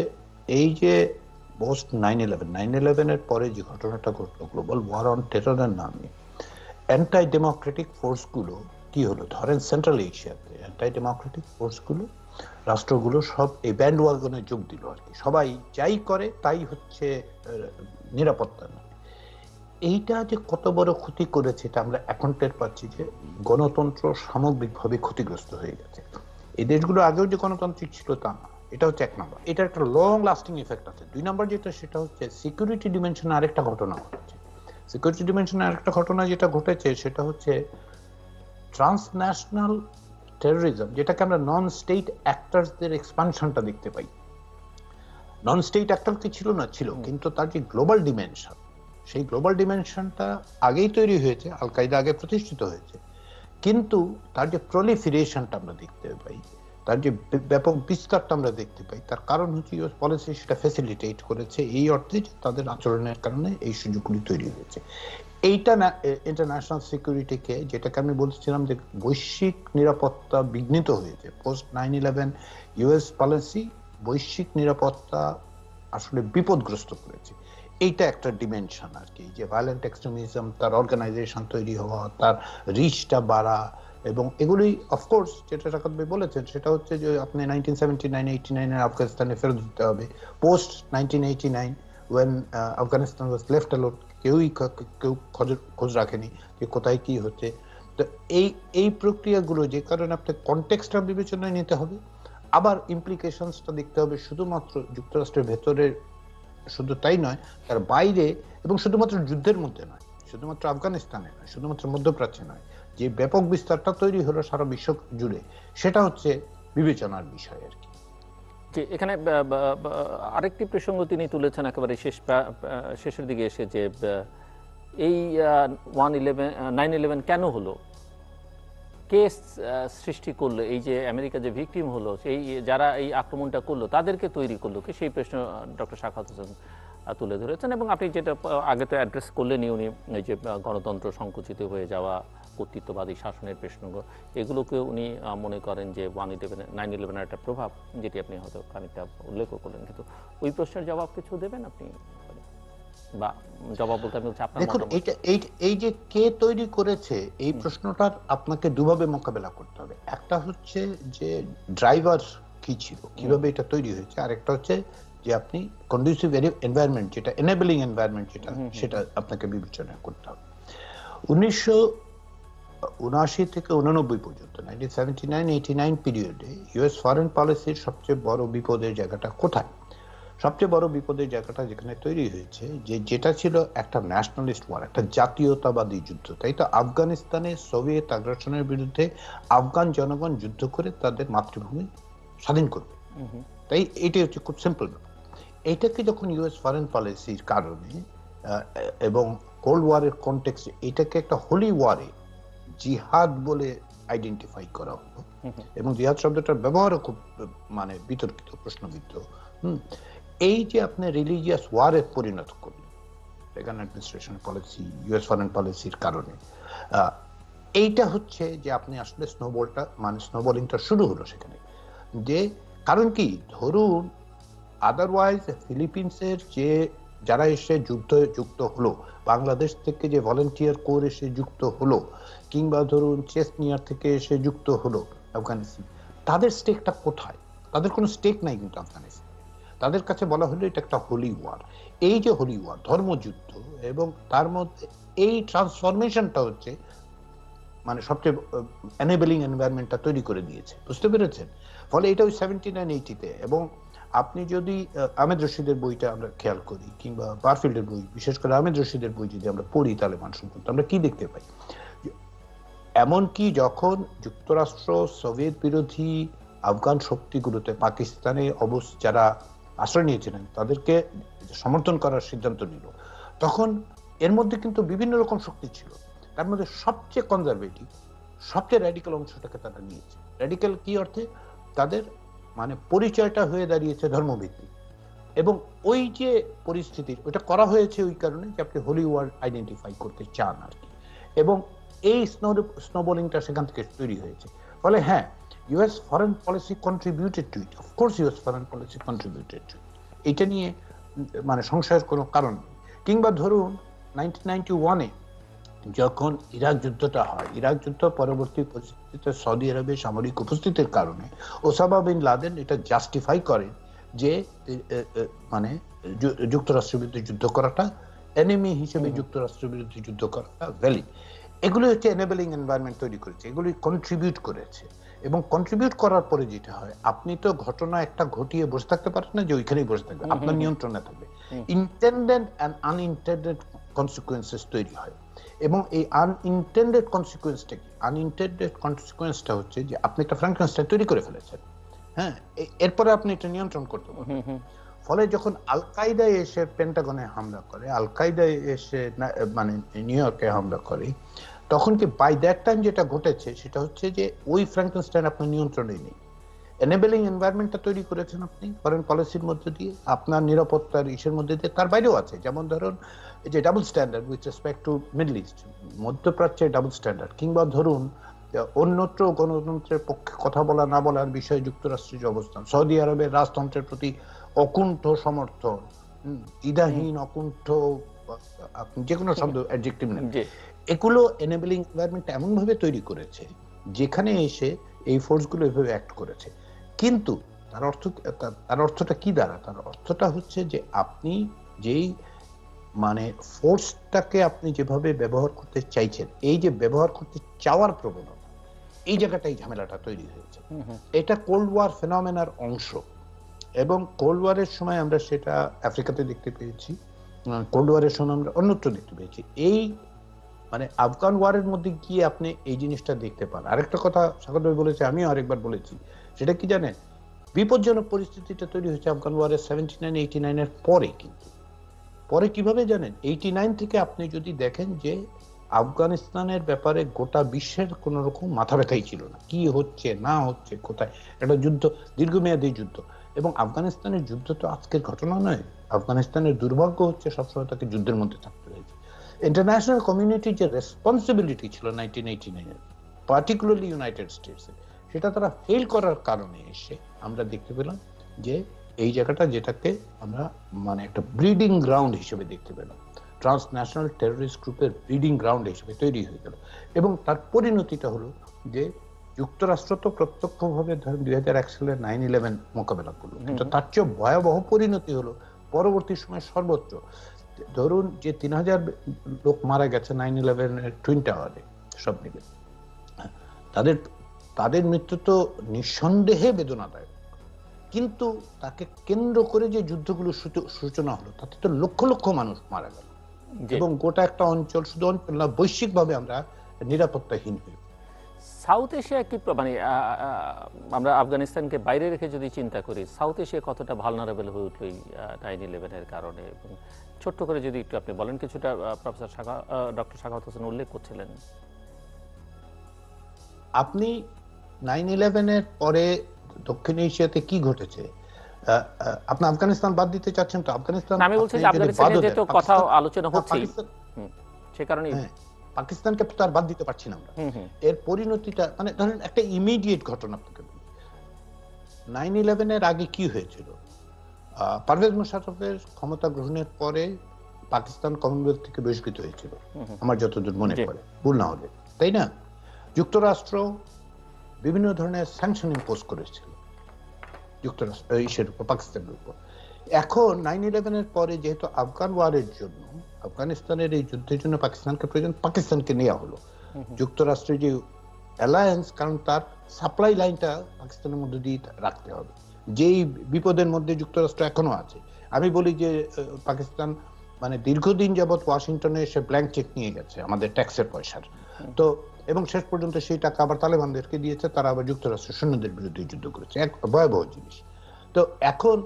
এই যে পোস্ট 9/11 এর পরে যে ঘটনাটা ঘটলো, গ্লোবাল ওয়ার অন টেররের নামে অ্যান্টাই ডেমোক্রেটিক ফোর্সগুলো কি হলো, ধরেন সেন্ট্রাল এশিয়াতে অ্যান্টাই ডেমোক্রেটিক ফোর্সগুলো, রাষ্ট্রগুলো সব এই ব্যান্ড ওয়াগনে যোগ দিল আর কি। সবাই যাই করে তাই হচ্ছে নিরাপত্তা নয়। এইটা যে কত বড় ক্ষতি করেছে এটা আমরা এখন টের পাচ্ছি, যে গণতন্ত্র সামগ্রিকভাবে ক্ষতিগ্রস্ত হয়ে গেছে। এই দেশগুলো আগেও যে গণতান্ত্রিক ছিল তা না, এটা হচ্ছে 1 নম্বর। এটা একটা লং লাস্টিং ইফেক্ট আছে। 2 নম্বর যেটা, সেটা হচ্ছে সিকিউরিটি ডিমেনশনে আরেকটা ঘটনা ঘটেছে। সিকিউরিটি ডিমেনশনে আরেকটা ঘটনা যেটা ঘটেছে সেটা হচ্ছে ট্রান্সন্যাশনাল টেরোরিজম, যেটাকে আমরা নন স্টেট অ্যাক্টরসদের এক্সপানশনটা দেখতে পাই। নন স্টেট অ্যাক্টর কি ছিল না, ছিল, কিন্তু তার যে গ্লোবাল ডিমেনশন, সেই গ্লোবাল ডিমেনশনটা আগেই তৈরি হয়েছে, আল কায়দা আগে প্রতিষ্ঠিত হয়েছে, কিন্তু তার যে প্রলিফারেশনটা আমরা দেখতে পাই, তার যে ব্যাপক বিস্তারটা আমরা দেখতে পাই, তার কারণ হচ্ছে ইউএস পলিসি সেটা ফ্যাসিলিটেট করেছে, এই অর্থে যে তাদের আচরণের কারণে এই সুযোগগুলি তৈরি হয়েছে। এইটা ইন্টারন্যাশনাল সিকিউরিটিকে, যেটাকে আমি বলছিলাম যে বৈশ্বিক নিরাপত্তা বিঘ্নিত হয়েছে, পোস্ট 9/11 ইউএস পলিসি বৈশ্বিক নিরাপত্তা আসলে বিপদগ্রস্ত করেছে। এইটা একটা ডিমেনশন আর কি, যে ভায়োলেন্ট এক্সট্রিমিজম, তার অর্গানাইজেশন তৈরি হওয়া, তার রিচটা বাড়া, এবং এগুলি অফকোর্স যেটা সাখাওয়াত ভাই বলেছেন সেটা হচ্ছে যে আপনি 1979-89 আফগানিস্তানে ফেরত দিতে হবে। Post 1989 when Afghanistan was left alone, কেউ খোঁজ রাখেনি যে কোথায় কি হচ্ছে। তো এই প্রক্রিয়াগুলো, যে কারণে আপনি কনটেক্সটটা বিবেচনায় নিতে হবে, আবার ইমপ্লিকেশনসটা দেখতে হবে শুধুমাত্র যুক্তরাষ্ট্রের ভেতরে, শুধু তাই নয় তার বাইরে, এবং শুধুমাত্র যুদ্ধের মধ্যে নয়, শুধুমাত্র আফগানিস্তানে নয়, শুধুমাত্র মধ্যপ্রাচ্যে নয়, যে ব্যাপক বিস্তারটা তৈরি হলো সারা বিশ্ব জুড়ে, সেটা হচ্ছে বিবেচনার বিষয় আর কি। এখানে আরেকটি প্রসঙ্গ তিনি তুলেছেন একেবারে শেষের দিকে এসে, যে এই 9/11 কেন হলো, কে সৃষ্টি করলো, এই যে আমেরিকা যে ভিকটিম হলো, সেই যারা এই আক্রমণটা করলো তাদেরকে তৈরি করলো কে, সেই প্রশ্ন ডক্টর সাখাওয়াত হোসেন তুলে ধরেছেন। এবং আপনি যেটা আগে তো অ্যাড্রেস করলেনই, উনি এই যে গণতন্ত্র সংকুচিত হয়ে যাওয়া, কর্তৃত্ববাদী শাসনের প্রশ্ন, এগুলোকে উনি মনে করেন যে 9/11 একটা প্রভাব, যেটি আপনি হয়তো খানিকটা উল্লেখ করলেন, কিন্তু ওই প্রশ্নের জবাব কিছু দেবেন আপনি, বা জবাব বলতে আমি বলছি আপনার দেখুন, মতামত। এই যে কে তৈরি করেছে এই প্রশ্নটার আপনাকে দুভাবে মোকাবেলা করতে হবে। একটা হচ্ছে যে ড্রাইভার কি ছিল, কিভাবে এটা তৈরি হয়েছে, আর একটা হচ্ছে যে আপনি কন্ডিউসিভ এনভায়রনমেন্ট, যেটা এনেবলিং এনভায়রনমেন্ট, যেটা সেটা আপনাকে বিবেচনা করতে হবে। 1979 থেকে 89 পর্যন্ত 1979-89 পিরিয়ডে ইউএস ফরেন পলিসির সবচেয়ে বড় বিপদের জায়গাটা কোথায়? সবচেয়ে বড় বিপদের জায়গাটা যেখানে তৈরি হয়েছে, যেটা ছিল একটা ন্যাশনালিস্ট ওয়ার, একটা জাতীয়তাবাদী যুদ্ধ, তাই তো আফগানিস্তানে সোভিয়েত আগ্রাসনের বিরুদ্ধে আফগান জনগণ যুদ্ধ করে তাদের মাতৃভূমি স্বাধীন করবে। তাই এটাই হচ্ছে খুব সিম্পল ব্যাপার। এইটাকে যখন ইউএস ফরেন পলিসির কারণে এবং কোল্ড ওয়ারের কনটেক্সটে এটাকে একটা হোলি ওয়ারে, জিহাদ বলে আইডেন্টিফাই করা হলো, এবং জিহাদ শব্দটার ব্যবহারও খুব মানে বিতর্কিত, প্রশ্নবিদ্ধ। এই যে আপনি রিলিজিয়াস ওয়ারে পরিণত করলেন Reagan administration policy, US foreign পলিসির কারণে, এইটা হচ্ছে যে আপনি আসলে স্নোবলিংটা শুরু হলো সেখানে। যে কারণ কি, ধরুন আদারওয়াইজ ফিলিপিন্সের যে যারা এসে যুক্ত হলো, বাংলাদেশ থেকে যে ভলেন্টিয়ার কোর এসে যুক্ত হলো, কিংবা ধরুন চেচনিয়ার থেকে এসে যুক্ত হলো আফগানিস্তান, তাদের স্টেকটা কোথায়? তাদের কোনো স্টেক নাই কিন্তু আফগানিস্তান। তাদের কাছে বলা হলো এটা একটা হোলি ওয়ার। এই যে হোলি ওয়ার, ধর্মযুদ্ধ, এবং তার মধ্যে এই ট্রান্সফরমেশনটা হচ্ছে মানে সবচেয়ে এনেবলিং এনভায়রনমেন্টটা তৈরি করে দিয়েছে, বুঝতে পেরেছেন? ফলে এটা ওই 79-80-তে, এবং আপনি যদি আহমেদ রশিদের বইটা আমরা খেয়াল করি, কিংবা বারফিল্ডের বই, বিশেষ করে আহমেদ রশিদের বই যদি আমরা পড়ি তালেবান সম্পর্কে, আমরা কি দেখতে পাই? এমনকি যখন যুক্তরাষ্ট্র সোভিয়েত বিরোধী আফগান শক্তিগুলোতে পাকিস্তানে যারা আশ্রয় নিয়েছিলেন তাদেরকে সমর্থন করার সিদ্ধান্ত নিল, তখন এর মধ্যে কিন্তু বিভিন্ন রকম শক্তি ছিল। তার মধ্যে সবচেয়ে কনজারভেটিভ, সবচেয়ে র্যাডিক্যাল অংশটাকে তারা নিয়েছে। র্যাডিক্যাল কি অর্থে? তাদের মানে পরিচয়টা হয়ে দাঁড়িয়েছে ধর্মভিত্তিক, এবং ওই যে পরিস্থিতির ওটা করা হয়েছে ওই কারণে যে আপনি হোলি ওয়ার আইডেন্টিফাই করতে চান আর কি, এবং এই স্নোবলিংটা সেখান থেকে তৈরি হয়েছে। ফলে হ্যাঁ, US foreign policy contributed to it, of course US foreign policy contributed to it, এটা নিয়ে মানে সংশয়ের কোনো কারণ নেই। কিংবা ধরুন 1991-এ যখন ইরাক যুদ্ধটা হয়, ইরাক যুদ্ধ পরবর্তী পরিস্থিতিতে সৌদি আরবের সামরিক উপস্থিতির কারণে ওসামা বিন লাদেন এটা জাস্টিফাই করেন যে মানে যুক্তরাষ্ট্রের বিরুদ্ধে যুদ্ধ করাটা, এনিমি হিসেবে যুক্তরাষ্ট্রের বিরুদ্ধে যুদ্ধ করাটা ভ্যালিড। এগুলো হচ্ছে এনেবলিং এনভায়রনমেন্ট তৈরি করেছে, এগুলি কন্ট্রিবিউট করেছে। এবং কন্ট্রিবিউট করার পরে যেটা হয়, আপনি তো ঘটনা একটা ঘটিয়ে বসে থাকতে পারেন না যে ওইখানেই বসে থাকবে, আপনার নিয়ন্ত্রণে থাকবে। ইনটেন্ডেড অ্যান্ড আনইনটেন্ডেড কনসিকুয়েন্সেস তৈরি হয়, এবং এই আনইনটেন্ডেড কনসিকুয়েন্সটা কি? আনইনটেন্ডেড কনসিকুয়েন্সটা হচ্ছে যে আপনি একটা ফ্র্যাঙ্কেনস্টাইন তৈরি করে ফেলেছেন, হ্যাঁ, এরপরে আপনি এটা নিয়ন্ত্রণ করতে পারবেন। ফলে যখন আল কায়দায় এসে পেন্টাগনে হামলা করে, আল কায়দায় এসে মানে নিউ ইয়র্কে হামলা করে, তখন কি বাই দ্যাট টাইম যেটা ঘটেছে সেটা হচ্ছে যে ওই ফ্র্যাঙ্কেনস্টাইন আপনার নিয়ন্ত্রণে নেই। এনেবলিং এনভায়রনমেন্টটা তৈরি করেছেন আপনি ফরেন পলিসির মধ্যে দিয়ে, আপনার নিরাপত্তার ইসের মধ্যে দিয়ে। তার বাইরেও আছে, যেমন ধরুন এই যে double standard with respect to middle east, মধ্যপ্রাচ্যের ডাবল স্ট্যান্ডার্ড, কিংবা ধরুন অন্যত্র গণতন্ত্রের পক্ষে কথা বলা না বলার বিষয়ে যুক্তরাষ্ট্রের যে অবস্থান, সৌদি আরবের রাজতন্ত্রের প্রতি অকুণ্ঠ সমর্থন, দ্বিধাহীন অকুণ্ঠ, আপনি যে কোনো শব্দ অ্যাডজেক্টিভ নেন, এগুলো এনেবলিং এনভায়রনমেন্ট এমন ভাবে তৈরি করেছে যেখানে এসে এই ফোর্সগুলো এভাবে অ্যাক্ট করেছে। কিন্তু তার অর্থটা কি দাঁড়া? তার অর্থটা হচ্ছে যে আপনি যেই মানে ফোর্সটাকে আপনি যেভাবে ব্যবহার করতে চাইছেন, এই যে ব্যবহার করতে চাওয়ার প্রবণতা, এই জায়গাটাই ঝামেলাটা তৈরি হয়েছে। এটা কোল্ড ওয়ার ফেনোমেনার অংশ, এবং কোল্ড ওয়ারের সময় আমরা সেটা আফ্রিকাতে দেখতে পেয়েছি, কোল্ড ওয়ারের সময় আমরা অন্যত্র দেখতে পেয়েছি। এই মানে আফগান ওয়ারের মধ্যে গিয়ে আপনি এই জিনিসটা দেখতে পান। আরেকটা কথা সাগর ভাই বলেছে, আমিও আরেকবার বলেছি, সেটা কি জানেন? বিপজ্জনক পরিস্থিতিটা তৈরি হয়েছে আফগান ওয়ারের 79-89-এর পরে। কিন্তু পরে কিভাবে জানেন? 89 থেকে আপনি যদি দেখেন যে আফগানিস্তানের ব্যাপারে গোটা বিশ্বের কোন রকম মাথা ব্যথাই ছিল না, কি হচ্ছে না হচ্ছে, কোথায় একটা যুদ্ধ, দীর্ঘমেয়াদী যুদ্ধ। এবং আফগানিস্তানের যুদ্ধ তো আজকের ঘটনা নয়, আফগানিস্তানের দুর্ভাগ্য হচ্ছে সবসময় তাকে যুদ্ধের মধ্যে থাকতে হয়েছে। ইন্টারন্যাশনাল কমিউনিটির যে রেসপন্সিবিলিটি ছিল 1989 পার্টিকুলারলি ইউনাইটেড স্টেটসে, সেটা তারা ফেল করার কারণে এসে আমরা দেখতে পেলাম যে এই জায়গাটা, যেটাকে আমরা মানে একটা ব্রিডিং গ্রাউন্ড হিসেবে দেখতে পেলাম, ট্রান্সন্যাশনাল টেররিস্ট গ্রুপের ব্রিডিং গ্রাউন্ড হিসেবে তৈরি হয়ে গেল। এবং তার পরিণতিটা হলো যে যুক্তরাষ্ট্র তো প্রত্যক্ষভাবে ধরেন 2001 সালে 9/11 মোকাবেলা করলো, কিন্তু তার চেয়ে ভয়াবহ পরিণতি হলো পরবর্তী সময় সর্বত্র। ধরুন যে 3000 লোক মারা গেছে 9/11 টুইন টাওয়ারে সব মিলে, তাদের মৃত্যু তো নিঃসন্দেহে বেদনাদায়ক, কিন্তু তাকে কেন্দ্র করে যে যুদ্ধগুলো সূচনা হলো তাতে তো লক্ষ লক্ষ মানুষ মারা গেল, এবং গোটা একটা অঞ্চল, শুধু অঞ্চল না বৈশ্বিকভাবে আমরা নিরাপত্তাহীন হই। সাউথ এশিয়া কি মানে আমরা আফগানিস্তানকে বাইরে রেখে যদি চিন্তা করি, সাউথ এশিয়া কতটা ভালনারেবল হয়ে উঠল এই 9/11 কারণে? এবং ছোট্ট করে যদি একটু আপনি বলেন, কিছুটা প্রফেসর ডক্টর সাখাওয়াত হোসেন উল্লেখ করছিলেন। আপনি 9/11 পরে দক্ষিণ এশিয়াতে কি ঘটেছে? আপনি আফগানিস্তান বাদ দিতে চাচ্ছেন তো? আফগানিস্তান আমি বলছি যে আফগানিস্তানে যেহেতু কথা আলোচনা হচ্ছে, সে কারণে পাকিস্তানকে তো আর বাদ দিতে পারছি না আমরা। এর পরিণতিটা মানে ধরেন একটা ইমিডিয়েট ঘটনা আপনাকে বলি। 9/11 এর আগে কি হয়েছিল? পারভেজ মুশাররফের ক্ষমতা গ্রহণের পরে পাকিস্তান কমনওয়েলথ থেকে বহিষ্কৃত হয়েছিল, আমার যতদূর মনে পড়ে, ভুল না হলে, তাই না? যুক্তরাষ্ট্র বিভিন্ন ধরনের স্যাংশন ইম্পোজ করেছিল যুক্তরাষ্ট্র ইসের উপর, পাকিস্তানের উপর। এখন 9/11 এর পরে যেহেতু আফগান ওয়ারের জন্য, আফগানিস্তানের এই যুদ্ধের জন্য পাকিস্তানকে প্রয়োজন, পাকিস্তানকে নেওয়া হলো। যুক্তরাষ্ট্রের যে অ্যালায়েন্স, কারণ তার সাপ্লাই লাইনটা পাকিস্তানের মধ্যে দিয়ে রাখতে হবে, যেই বিপদের মধ্যে যুক্তরাষ্ট্র এখনো আছে। আমি বলি যে পাকিস্তান মানে দীর্ঘদিন যাবৎ ওয়াশিংটনে এসে ব্ল্যাঙ্ক চেক নিয়ে গেছে আমাদের ট্যাক্সের পয়সার, তো এবং শেষ পর্যন্ত সেই টাকা আবার তালেবানদেরকে দিয়েছে, তারা আবার যুক্তরাষ্ট্রের সৈন্যদের বিরুদ্ধে যুদ্ধ করেছে, এক ভয়াবহ জিনিস। তো এখন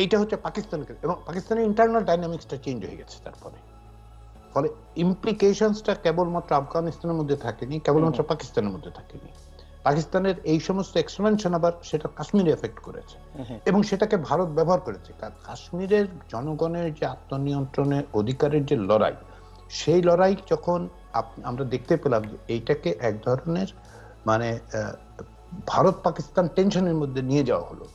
এইটা হচ্ছে পাকিস্তানকে, এবং পাকিস্তানের ইন্টারনাল ডাইনামিক্সটা চেঞ্জ হয়ে গেছে তারপরে। ফলে ইমপ্লিকেশনসটা কেবলমাত্র আফগানিস্তানের মধ্যে থাকেনি, কেবলমাত্র পাকিস্তানের মধ্যে থাকেনি। পাকিস্তানের এই সমস্ত এক্সপেনশন আবার সেটা কাশ্মীরে এফেক্ট করেছে, এবং সেটাকে ভারত ব্যবহার করেছে। কারণ কাশ্মীরের জনগণের যে আত্মনিয়ন্ত্রণের অধিকারের যে লড়াই, সেই লড়াই যখন আমরা দেখতে পেলাম যে এইটাকে এক ধরনের মানে ভারত পাকিস্তান টেনশনের মধ্যে নিয়ে যাওয়া হলো,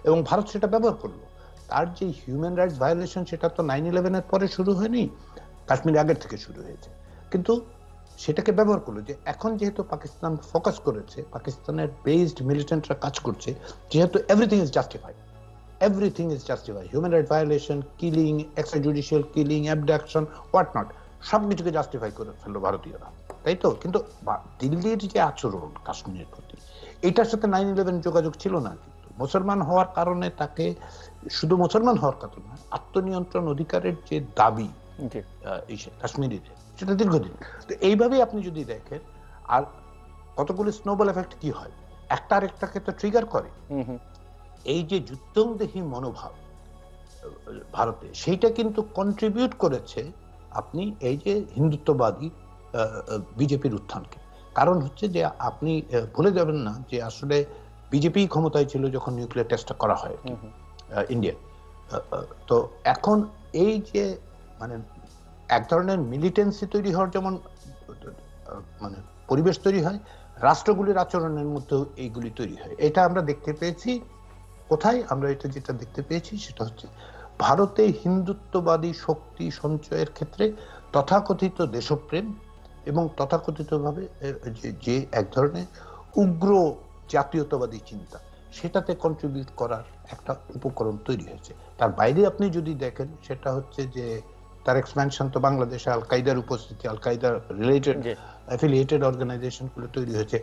এবং ভারত সেটা ব্যবহার করলো। তার যে হিউম্যান রাইটস ভায়োলেশন, সেটা তো 9/11 এর পরে শুরু হয়নি, কাশ্মীর আগের থেকে শুরু হয়েছে, কিন্তু সেটাকে ব্যবহার করলো যে এখন যেহেতু পাকিস্তান ফোকাস করেছে, পাকিস্তানের বেসড মিলিটেন্টরা কাজ করছে, যেহেতু everything is justified, everything is justified, human right violation, killing, extrajudicial killing, abduction, what not, সবকিছুকে জাস্টিফাই করে ফেললো ভারতীয়রা, তাই তো? কিন্তু দিল্লির যে আচরণ কাশ্মীরের প্রতি, এটার সাথে 9/11 যোগাযোগ ছিল না। কিন্তু মুসলমান হওয়ার কারণে তাকে, শুধু মুসলমান হওয়ার কারণে নয়, আত্মনিয়ন্ত্রণ অধিকারের যে দাবি কাশ্মীরিতে, সেটা দীর্ঘদিন। তো এইভাবে আপনি যদি দেখেন, আর কতগুলো স্নোবল এফেক্ট কি হয়, একটা আরেকটাকে তো ট্রিগার করে। এই যে যুদ্ধংদেহী মনোভাব ভারতে, সেইটা কিন্তু কন্ট্রিবিউট করেছে আপনি এই যে হিন্দুত্ববাদী বিজেপির উত্থানকে। কারণ হচ্ছে যে আপনি ভুলে যাবেন না যে আসলে বিজেপি ক্ষমতায় ছিল যখন নিউক্লিয়ার টেস্টটা করা হয় ইন্ডিয়া। তো এখন এই যে মানে এক ধরনের মিলিটেন্সি তৈরি হওয়ার যেমন মানে পরিবেশ তৈরি হয়, রাষ্ট্রগুলির আচরণের মধ্যেও এইগুলি তৈরি হয়। এটা আমরা দেখতে পেয়েছি কোথায়? আমরা এটা যেটা দেখতে পেয়েছি সেটা হচ্ছে ভারতে হিন্দুত্ববাদী শক্তি সঞ্চয়ের ক্ষেত্রে তথাকথিত দেশপ্রেম এবং তথাকথিতভাবে যে এক ধরনের উগ্র জাতীয়তাবাদী চিন্তা, সেটাতে কন্ট্রিবিউট করার একটা উপকরণ তৈরি হয়েছে। তার বাইরে আপনি যদি দেখেন, সেটা হচ্ছে যে তার এক্সপ্যানশন তো বাংলাদেশে আল কায়দার উপস্থিতি, আল কায়দার রিলেটেড অ্যাফিলিয়েটেড অর্গানাইজেশন গুলো তৈরি হয়েছে।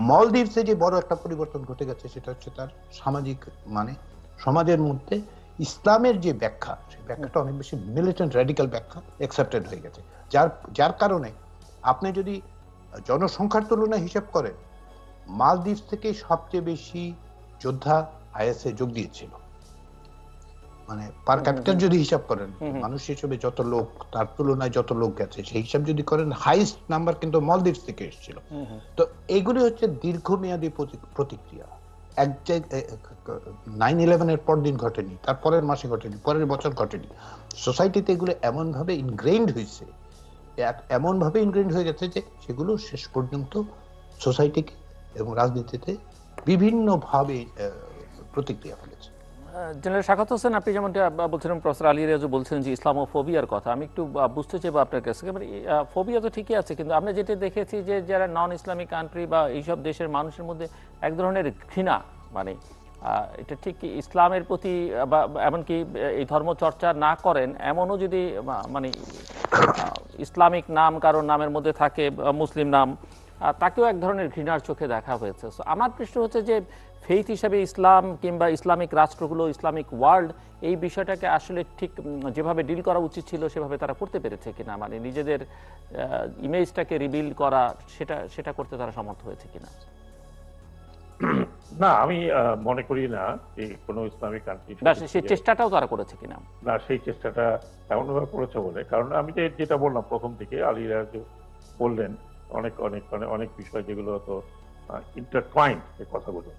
মলদ্বীপসে যে বড় একটা পরিবর্তন ঘটে গেছে, সেটা হচ্ছে তার সামাজিক মানে সমাজের মধ্যে ইসলামের যে ব্যাখ্যা, সেই ব্যাখ্যাটা অনেক বেশি মিলিটেন্ট র্যাডিক্যাল ব্যাখ্যা অ্যাকসেপ্টেড হয়ে গেছে, যার কারণে আপনি যদি জনসংখ্যার তুলনায় হিসাব করেন, মালদ্বীপ থেকে সবচেয়ে বেশি যোদ্ধা আইএসএ যোগ দিয়েছিল। মানে পার ক্যাপিটাল যদি হিসাব করেন, মানুষ হিসেবে যত লোক, তার তুলনায় যত লোক গেছে, সেই হিসাব যদি করেন, হাইস্ট নাম্বার কিন্তু মালদ্বীপ থেকে এসেছিল। তো এইগুলি হচ্ছে দীর্ঘমেয়াদী প্রতিক্রিয়া। 9/11 এর পর দিন ঘটেনি, তারপরের মাসে ঘটেনি, পরের বছর ঘটেনি। সোসাইটিতে এগুলো এমন ভাবে ইনগ্রেইনড হয়েছে এমন ভাবে ইনগ্রেন্ড হয়ে গেছে যে সেগুলো শেষ পর্যন্ত সোসাইটিকে এবং রাজনীতিতে বিভিন্ন ভাবে প্রতিক্রিয়া ফেলেছে। জেনারেল শাখাত হোসেন, আপনি যেমনটা বলছিলেন, প্রফেসর আলী রিয়াজও বলছিলেন যে ইসলামোফোবিয়ার কথা, আমি একটু বুঝতে চাইবো আপনার কাছে। মানে ফোবিয়া তো ঠিকই আছে, কিন্তু আমরা যেটা দেখেছি যে যারা নন ইসলামিক কান্ট্রি বা এইসব দেশের মানুষের মধ্যে এক ধরনের ঘৃণা, মানে এটা ঠিক কি ইসলামের প্রতি বা এমনকি এই ধর্ম চর্চা না করেন এমনও যদি মানে ইসলামিক নাম কারোর নামের মধ্যে থাকে, মুসলিম নাম, তাকেও এক ধরনের ঘৃণার চোখে দেখা হয়েছে। সো আমার প্রশ্ন হচ্ছে যে ফেইথ হিসাবে ইসলাম কিংবা ইসলামিক রাষ্ট্রগুলো, ইসলামিক ওয়ার্ল্ড এই বিষয়টাকে আসলে ঠিক যেভাবে ডিল করা উচিত ছিল সেভাবে তারা করতে পেরেছে কিনা, মানে নিজেদের ইমেজটাকে রিবিল করা, সেটা করতে তারা সমর্থ হয়েছে কিনা? না, আমি মনে করি না যে কোনো ইসলামিক কান্ট্রি সেই চেষ্টাটাও তারা করেছে কিনা। না, সেই চেষ্টাটা এমনভাবে করেছে বলে, কারণ আমি যেটা বললাম প্রথম থেকে, আলী রাজ বললেন অনেক অনেক মানে অনেক বিষয় যেগুলো তো ইন্টারটুয়াইন্ড এই কথাগুলো।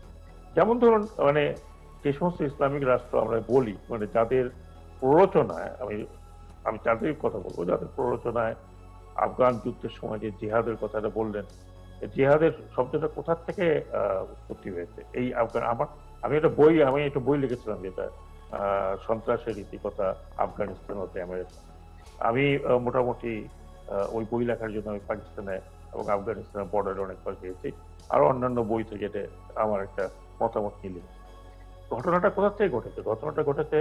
যেমন ধরুন, মানে যে সমস্ত ইসলামিক রাষ্ট্র আমরা বলি, মানে যাদের প্ররোচনায়, আমি তাদের কথা বলবো, যাদের প্ররোচনায় আফগান যুদ্ধের সময় যে জিহাদের কথাটা বললেন, জিহাদের শব্দটা কোথা থেকে উৎপত্তি হয়েছে? এই আফগান, আমি একটা বই লিখেছিলাম যেটা সন্ত্রাসের রীতিকথা আফগানিস্তান হতে আমেরিকা। আমি মোটামুটি ওই বই লেখার জন্য আমি পাকিস্তানে এবং আফগানিস্তানের বর্ডারে অনেকবার গিয়েছি, আর অন্যান্য বই থেকে এটা আমার একটা মতামত নিলে। ঘটনাটা কোথা থেকে ঘটেছে? ঘটনাটা ঘটেছে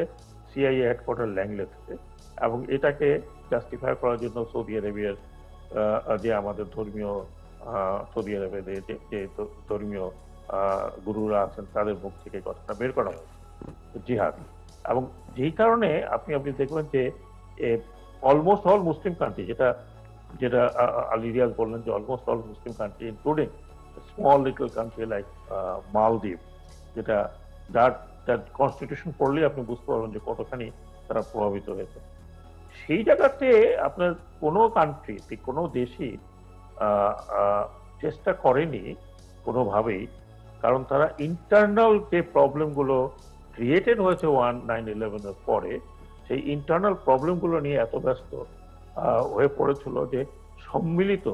সিআইএ হেডকোয়ার্টার ল্যাংলে থেকে, এবং এটাকে জাস্টিফাই করার জন্য সৌদি আরবের যে আমাদের ধর্মীয় সৌদি আরবের যে ধর্মীয় গুরুরা আছেন তাদের মুখ থেকে কথাটা বের করা হয়েছে, জিহাদ। এবং যেই কারণে আপনি দেখবেন যে অলমোস্ট অল মুসলিম কান্ট্রি, যেটা আলী রিয়াজ বললেন যে অলমোস্ট অল মুসলিম country including small little country like মালদ্বীপ, যেটা যার কনস্টিটিউশন পড়লে আপনি বুঝতে পারবেন যে কতখানি তারা প্রভাবিত হয়েছে। সেই জায়গাতে আপনার কোনো কান্ট্রি, কোনো দেশই চেষ্টা করেনি কোনোভাবেই, কারণ তারা ইন্টারনাল যে প্রবলেমগুলো ক্রিয়েটেড হয়েছে 9/11 এর পরে, সেই ইন্টারনাল প্রবলেমগুলো নিয়ে এত ব্যস্ত হয়ে পড়েছিল যে সম্মিলিত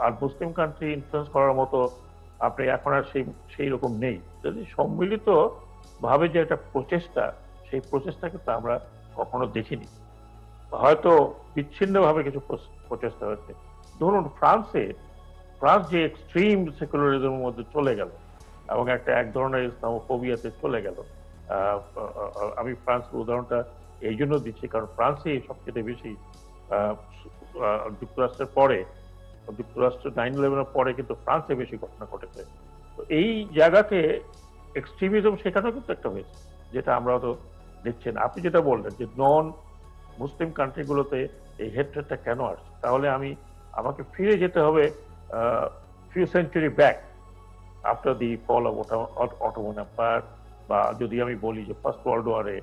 আর মুসলিম কান্ট্রি ইনফ্লুয়েন্স করার মতো আপনি এখন আর সেই রকম নেই। যদি সম্মিলিত ভাবে যে একটা প্রচেষ্টা, সেই প্রচেষ্টাকে তো আমরা কখনো দেখিনি। হয়তো বিচ্ছিন্নভাবে কিছু প্রচেষ্টা হয়েছে। ধরুন ফ্রান্স যে এক্সট্রিম সেকুলারিজমের মধ্যে চলে গেল এবং এক ধরনের ইসলামোফোবিয়াতে চলে গেল। আমি ফ্রান্সের উদাহরণটা এই জন্য দিচ্ছি কারণ ফ্রান্সে সবচেয়ে বেশি যুক্তরাষ্ট্রের 9/11 পরে কিন্তু ফ্রান্সে বেশি ঘটনা ঘটেছে। তো এই জায়গাতে এক্সট্রিমিজম সেখানেও কিন্তু একটা হয়েছে, যেটা আমরা তো দেখছি না। আপনি যেটা বললেন যে নন মুসলিম কান্ট্রিগুলোতে এই হেট্রেডটা কেন আসছে, তাহলে আমাকে ফিরে যেতে হবে few century back, after the fall of Ottoman empire, বা যদি আমি বলি যে ফার্স্ট ওয়ার্ল্ড ওয়ারের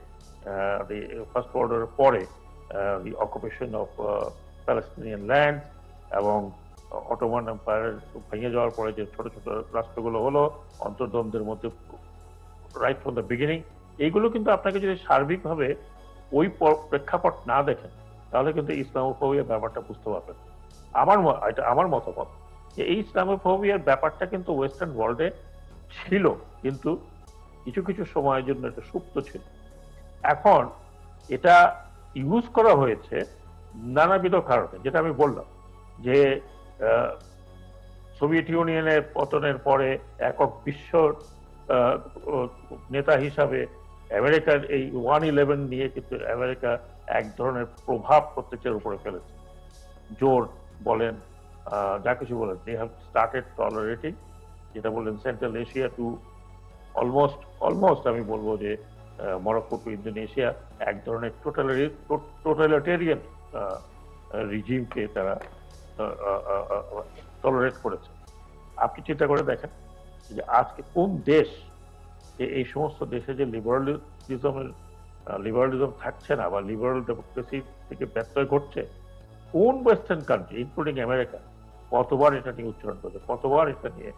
পরে the occupation of Palestinian land এবং অটোমান এম্পায়ার ভেঙে যাওয়ার পরে যে ছোট ছোট রাষ্ট্রগুলো হলো অন্তর্দ্বন্দ্বের মধ্যে রাইট ফ্রম দ্য বিগিনিং, এইগুলো কিন্তু আপনাকে যদি সার্বিকভাবে ওই প্রেক্ষাপট না দেখেন তাহলে কিন্তু ইসলামোফোবিয়ার ব্যাপারটা বুঝতে পারবেন। এটা আমার মতামত যে এই ইসলামোফোবিয়ার ব্যাপারটা কিন্তু ওয়েস্টার্ন ওয়ার্ল্ডে ছিল, কিন্তু কিছু কিছু সময়ের জন্য এটা সুপ্ত ছিল। এখন এটা ইউজ করা হয়েছে নানাবিধ কারণে, যেটা আমি বললাম যে সোভিয়েত ইউনিয়নের পতনের পরে একক বিশ্ব নেতা হিসাবে আমেরিকার এই 1/11 নিয়ে কিন্তু আমেরিকা এক ধরনের প্রভাব প্রত্যেকের উপরে ফেলেছে। জোর বলেন, যা কিছু বলেন, দে হ্যাভ স্টার্টেড টলারেটিং, যেটা বললেন সেন্ট্রাল এশিয়া টু অলমোস্ট আমি বলবো যে মরক্কো টু ইন্দোনেশিয়া, এক ধরনের টোটালিটেরিয়ান রিজিমকে তারা টলারেট করেছে। আপনি চিন্তা করে দেখেন যে আজকে কোন দেশ, এই সমস্ত দেশে যে লিবারালিজম থাকছে না বা লিবারাল ডেমোক্রেসি থেকে ব্যত্যয় ঘটছে, কোন ওয়েস্টার্ন কান্ট্রি ইনক্লুডিং আমেরিকা কতবার এটা নিয়ে উচ্চারণ করেছে, কতবার এটা নিয়ে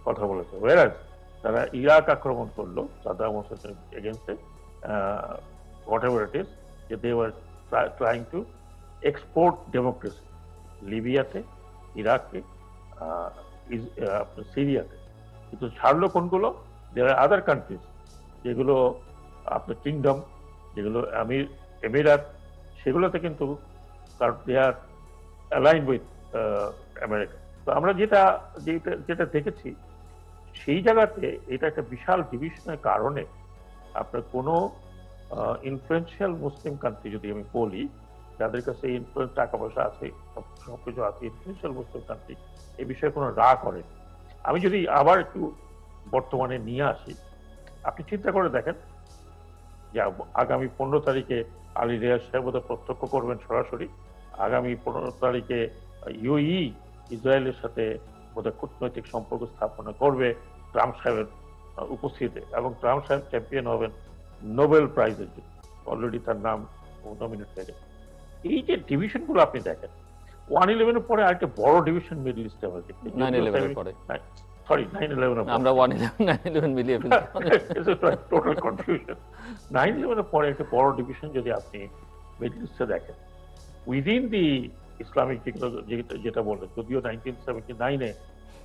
কথা বলেছে। ওয়েরাজ তারা ইরাক আক্রমণ করলো সাদ্দাম হোসেনের এগেইনস্টে, হোয়াটএভার ইট ইজ, যে they were trying to export democracy. লিবিয়াতে, ইরাকে, সিরিয়াতে। কিন্তু ছাড়লো কোনগুলো? দেয়ার আর আদার কান্ট্রিজ, যেগুলো আপনার কিংডম, যেগুলো এমিরাত, সেগুলোতে কিন্তু দে আর অ্যালাইন উইথ আমেরিকা। তো আমরা যেটা যেটা যেটা দেখেছি সেই জায়গাতে এটা একটা বিশাল ডিভিশনের কারণে আপনার কোনো ইনফ্লুয়েন্সিয়াল মুসলিম কান্ট্রি, যদি আমি বলি, যাদের কাছে ইনফ্লুয়েন্স, টাকা পয়সা আছে, সবকিছু আছে, ইনফ্লুয়েন্সিয়াল মুসলিম কান্ট্রি এই বিষয়ে কোনো করে। আমি যদি আবার একটু বর্তমানে নিয়ে আসি, আপনি চিন্তা করে দেখেন যে আগামী 15 তারিখে আলী রিয়াজ সাহেব বোধহয় প্রত্যক্ষ করবেন সরাসরি। আগামী 15 তারিখে ইউই ইসরায়েলের সাথে বোধহয় কূটনৈতিক সম্পর্ক স্থাপনা করবে ট্রাম্প সাহেবের উপস্থিতিতে, এবং ট্রাম্প সাহেব চ্যাম্পিয়ন হবেন নোবেল প্রাইজের জন্য, অলরেডি তার নাম নমিনেট হয়ে গেছে। এই যে ডিভিশন গুলো আপনি দেখেন, 1/11 পরে আরেকটা বড় ডিভিশন মিডল ইস্টে হয়েছে। 9/11 পরে, সরি 9/11 আমরা 9/11 মিলিয়ে ফেলছি, টোটাল কনফিউশন। 9/11 পরে একটা বড় ডিভিশন যদি আপনি মিডল ইস্টে দেখেন, উইদিন দি ইসলামিক, যেটা বললেন, যদিও 1979-এ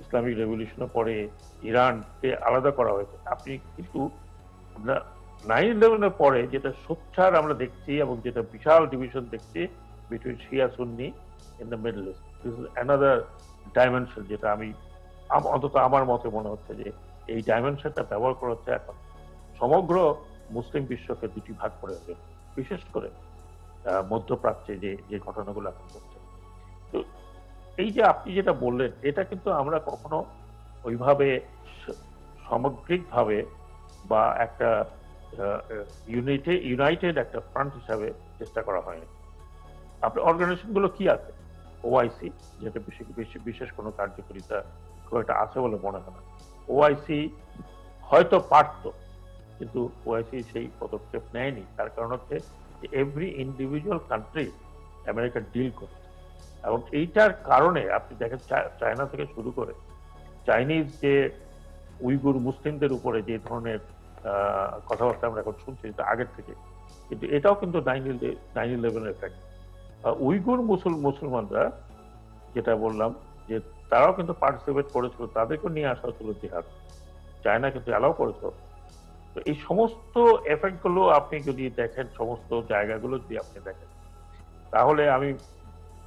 ইসলামিক রেভলিউশনের পরে ইরানকে আলাদা করা হয়েছে, আপনি কিন্তু 9/11 পরে যেটা সোচ্চার আমরা দেখছি এবং যেটা বিশাল ডিভিশন দেখছি between Shia Sunni in the Middle East, this is another dimension, যেটা আমি অন্তত আমার মতে মনে হচ্ছে যে এই ডাইমেনশনটা ব্যবহার করা হচ্ছে এখন সমগ্র মুসলিম বিশ্বকে দুটি ভাগ করে হবে, বিশেষ করে মধ্যপ্রাচ্যে যে যে ঘটনাগুলো এখন ঘটছে। তো এই যে আপনি যেটা বললেন, এটা কিন্তু আমরা কখনো ওইভাবে সামগ্রিকভাবে বা একটা ইউনাইটেড একটা ফ্রন্ট হিসাবে চেষ্টা করা হয়নি। আপনার অর্গানাইজেশন গুলো কি আছে? ওআইসি, যেটা বিশেষ কোনো কার্যকারিতা খুব একটা আছে বলে মনে হয় না। ওআইসি হয়তো পারত, কিন্তু ওআইসি সেই পদক্ষেপ নেয়নি। তার কারণ হচ্ছে যে every individual country America deal করছে, এবং এইটার কারণে আপনি দেখেন চায়না থেকে শুরু করে চাইনিজ যে উইগুর মুসলিমদের উপরে যে ধরনের কথাবার্তা আমরা এখন শুনছি, এটা আগের থেকে, কিন্তু এটাও কিন্তু 9/11 এফেক্ট। উইগুর মুসলমানরা, যেটা বললাম যে তারাও কিন্তু পার্টিসিপেট করেছিল, তাদেরকে নিয়ে আসা হচ্ছিল জিহাদ, চায়না কিন্তু অ্যালাউ করেছিল। তো এই সমস্ত এফেক্ট গুলো আপনি যদি দেখেন, সমস্ত জায়গাগুলো যদি আপনি দেখেন, তাহলে আমি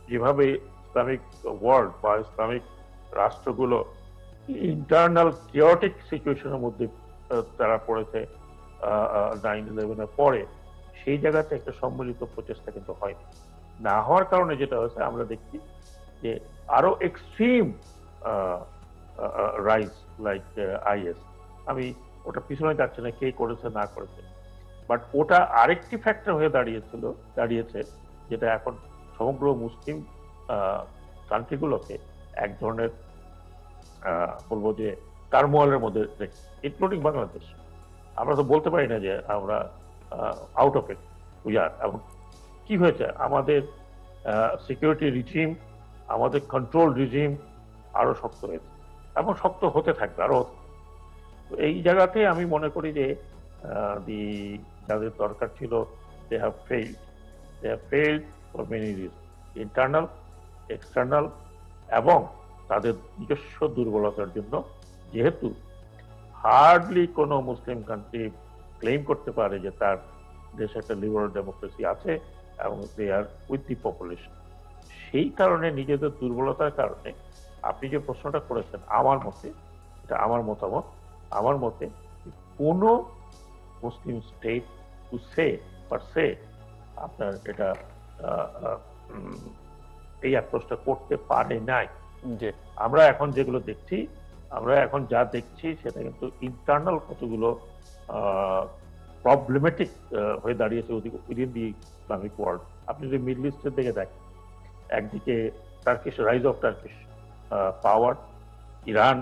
যেভাবে ইসলামিক ওয়ার্ল্ড বা ইসলামিক রাষ্ট্রগুলো ইন্টারনাল কিওটিক সিচুয়েশনের মধ্যে তারা পড়েছে 9/11 পরে, সেই জায়গাতে একটা সম্মিলিত প্রচেষ্টা কিন্তু হয়নি। না হওয়ার কারণে যেটা হয়েছে, আমরা দেখছি যে আরো এক্সট্রিম রাইজ লাইক আইএস। আমি ওটা পিছনে যাচ্ছে না কে করেছে না করেছে, বাট ওটা আরেকটি ফ্যাক্টর হয়ে দাঁড়িয়েছে, যেটা এখন সমগ্র মুসলিম কান্ট্রিগুলোকে এক ধরনের বলবো যে টার্মোয়ালের মধ্যে, ইনক্লুডিং বাংলাদেশ। আমরা তো বলতে পারি না যে আমরা out of it we are. এবং কি হয়েছে, আমাদের সিকিউরিটি রিজিম, আমাদের কন্ট্রোল রিজিম আরো শক্ত হয়েছে এবং শক্ত হতে থাকবে আরো। তো এই জায়গাতে আমি মনে করি যে যাদের দরকার ছিল, they have failed for many reason, internal, external, এবং তাদের নিজস্ব দুর্বলতার জন্য। যেহেতু হার্ডলি কোনো মুসলিম কান্ট্রি ক্লেম করতে পারে যে তার দেশে একটা লিবারাল ডেমোক্রেসি আছে এবং দে আর উইথ দি পপুলেশন, সেই কারণে নিজেদের দুর্বলতার কারণে আপনি যে প্রশ্নটা করেছেন, আমার মতে, এটা আমার মতামত, আমার মতে কোনো মুসলিম স্টেট টু সে আপনার এটা এই অ্যাপ্রোচটা করতে পারে নাই। আমরা এখন যেগুলো দেখছি, যা দেখছি সেটা কিন্তু ইন্টারনাল কতগুলো প্রবলেমেটিক হয়ে দাঁড়িয়েছে উইদিন দি ইসলামিক ওয়ার্ল্ড। আপনি যদি মিডল ইস্টের দিকে দেখেন, একদিকে rise of Turkish power, Iran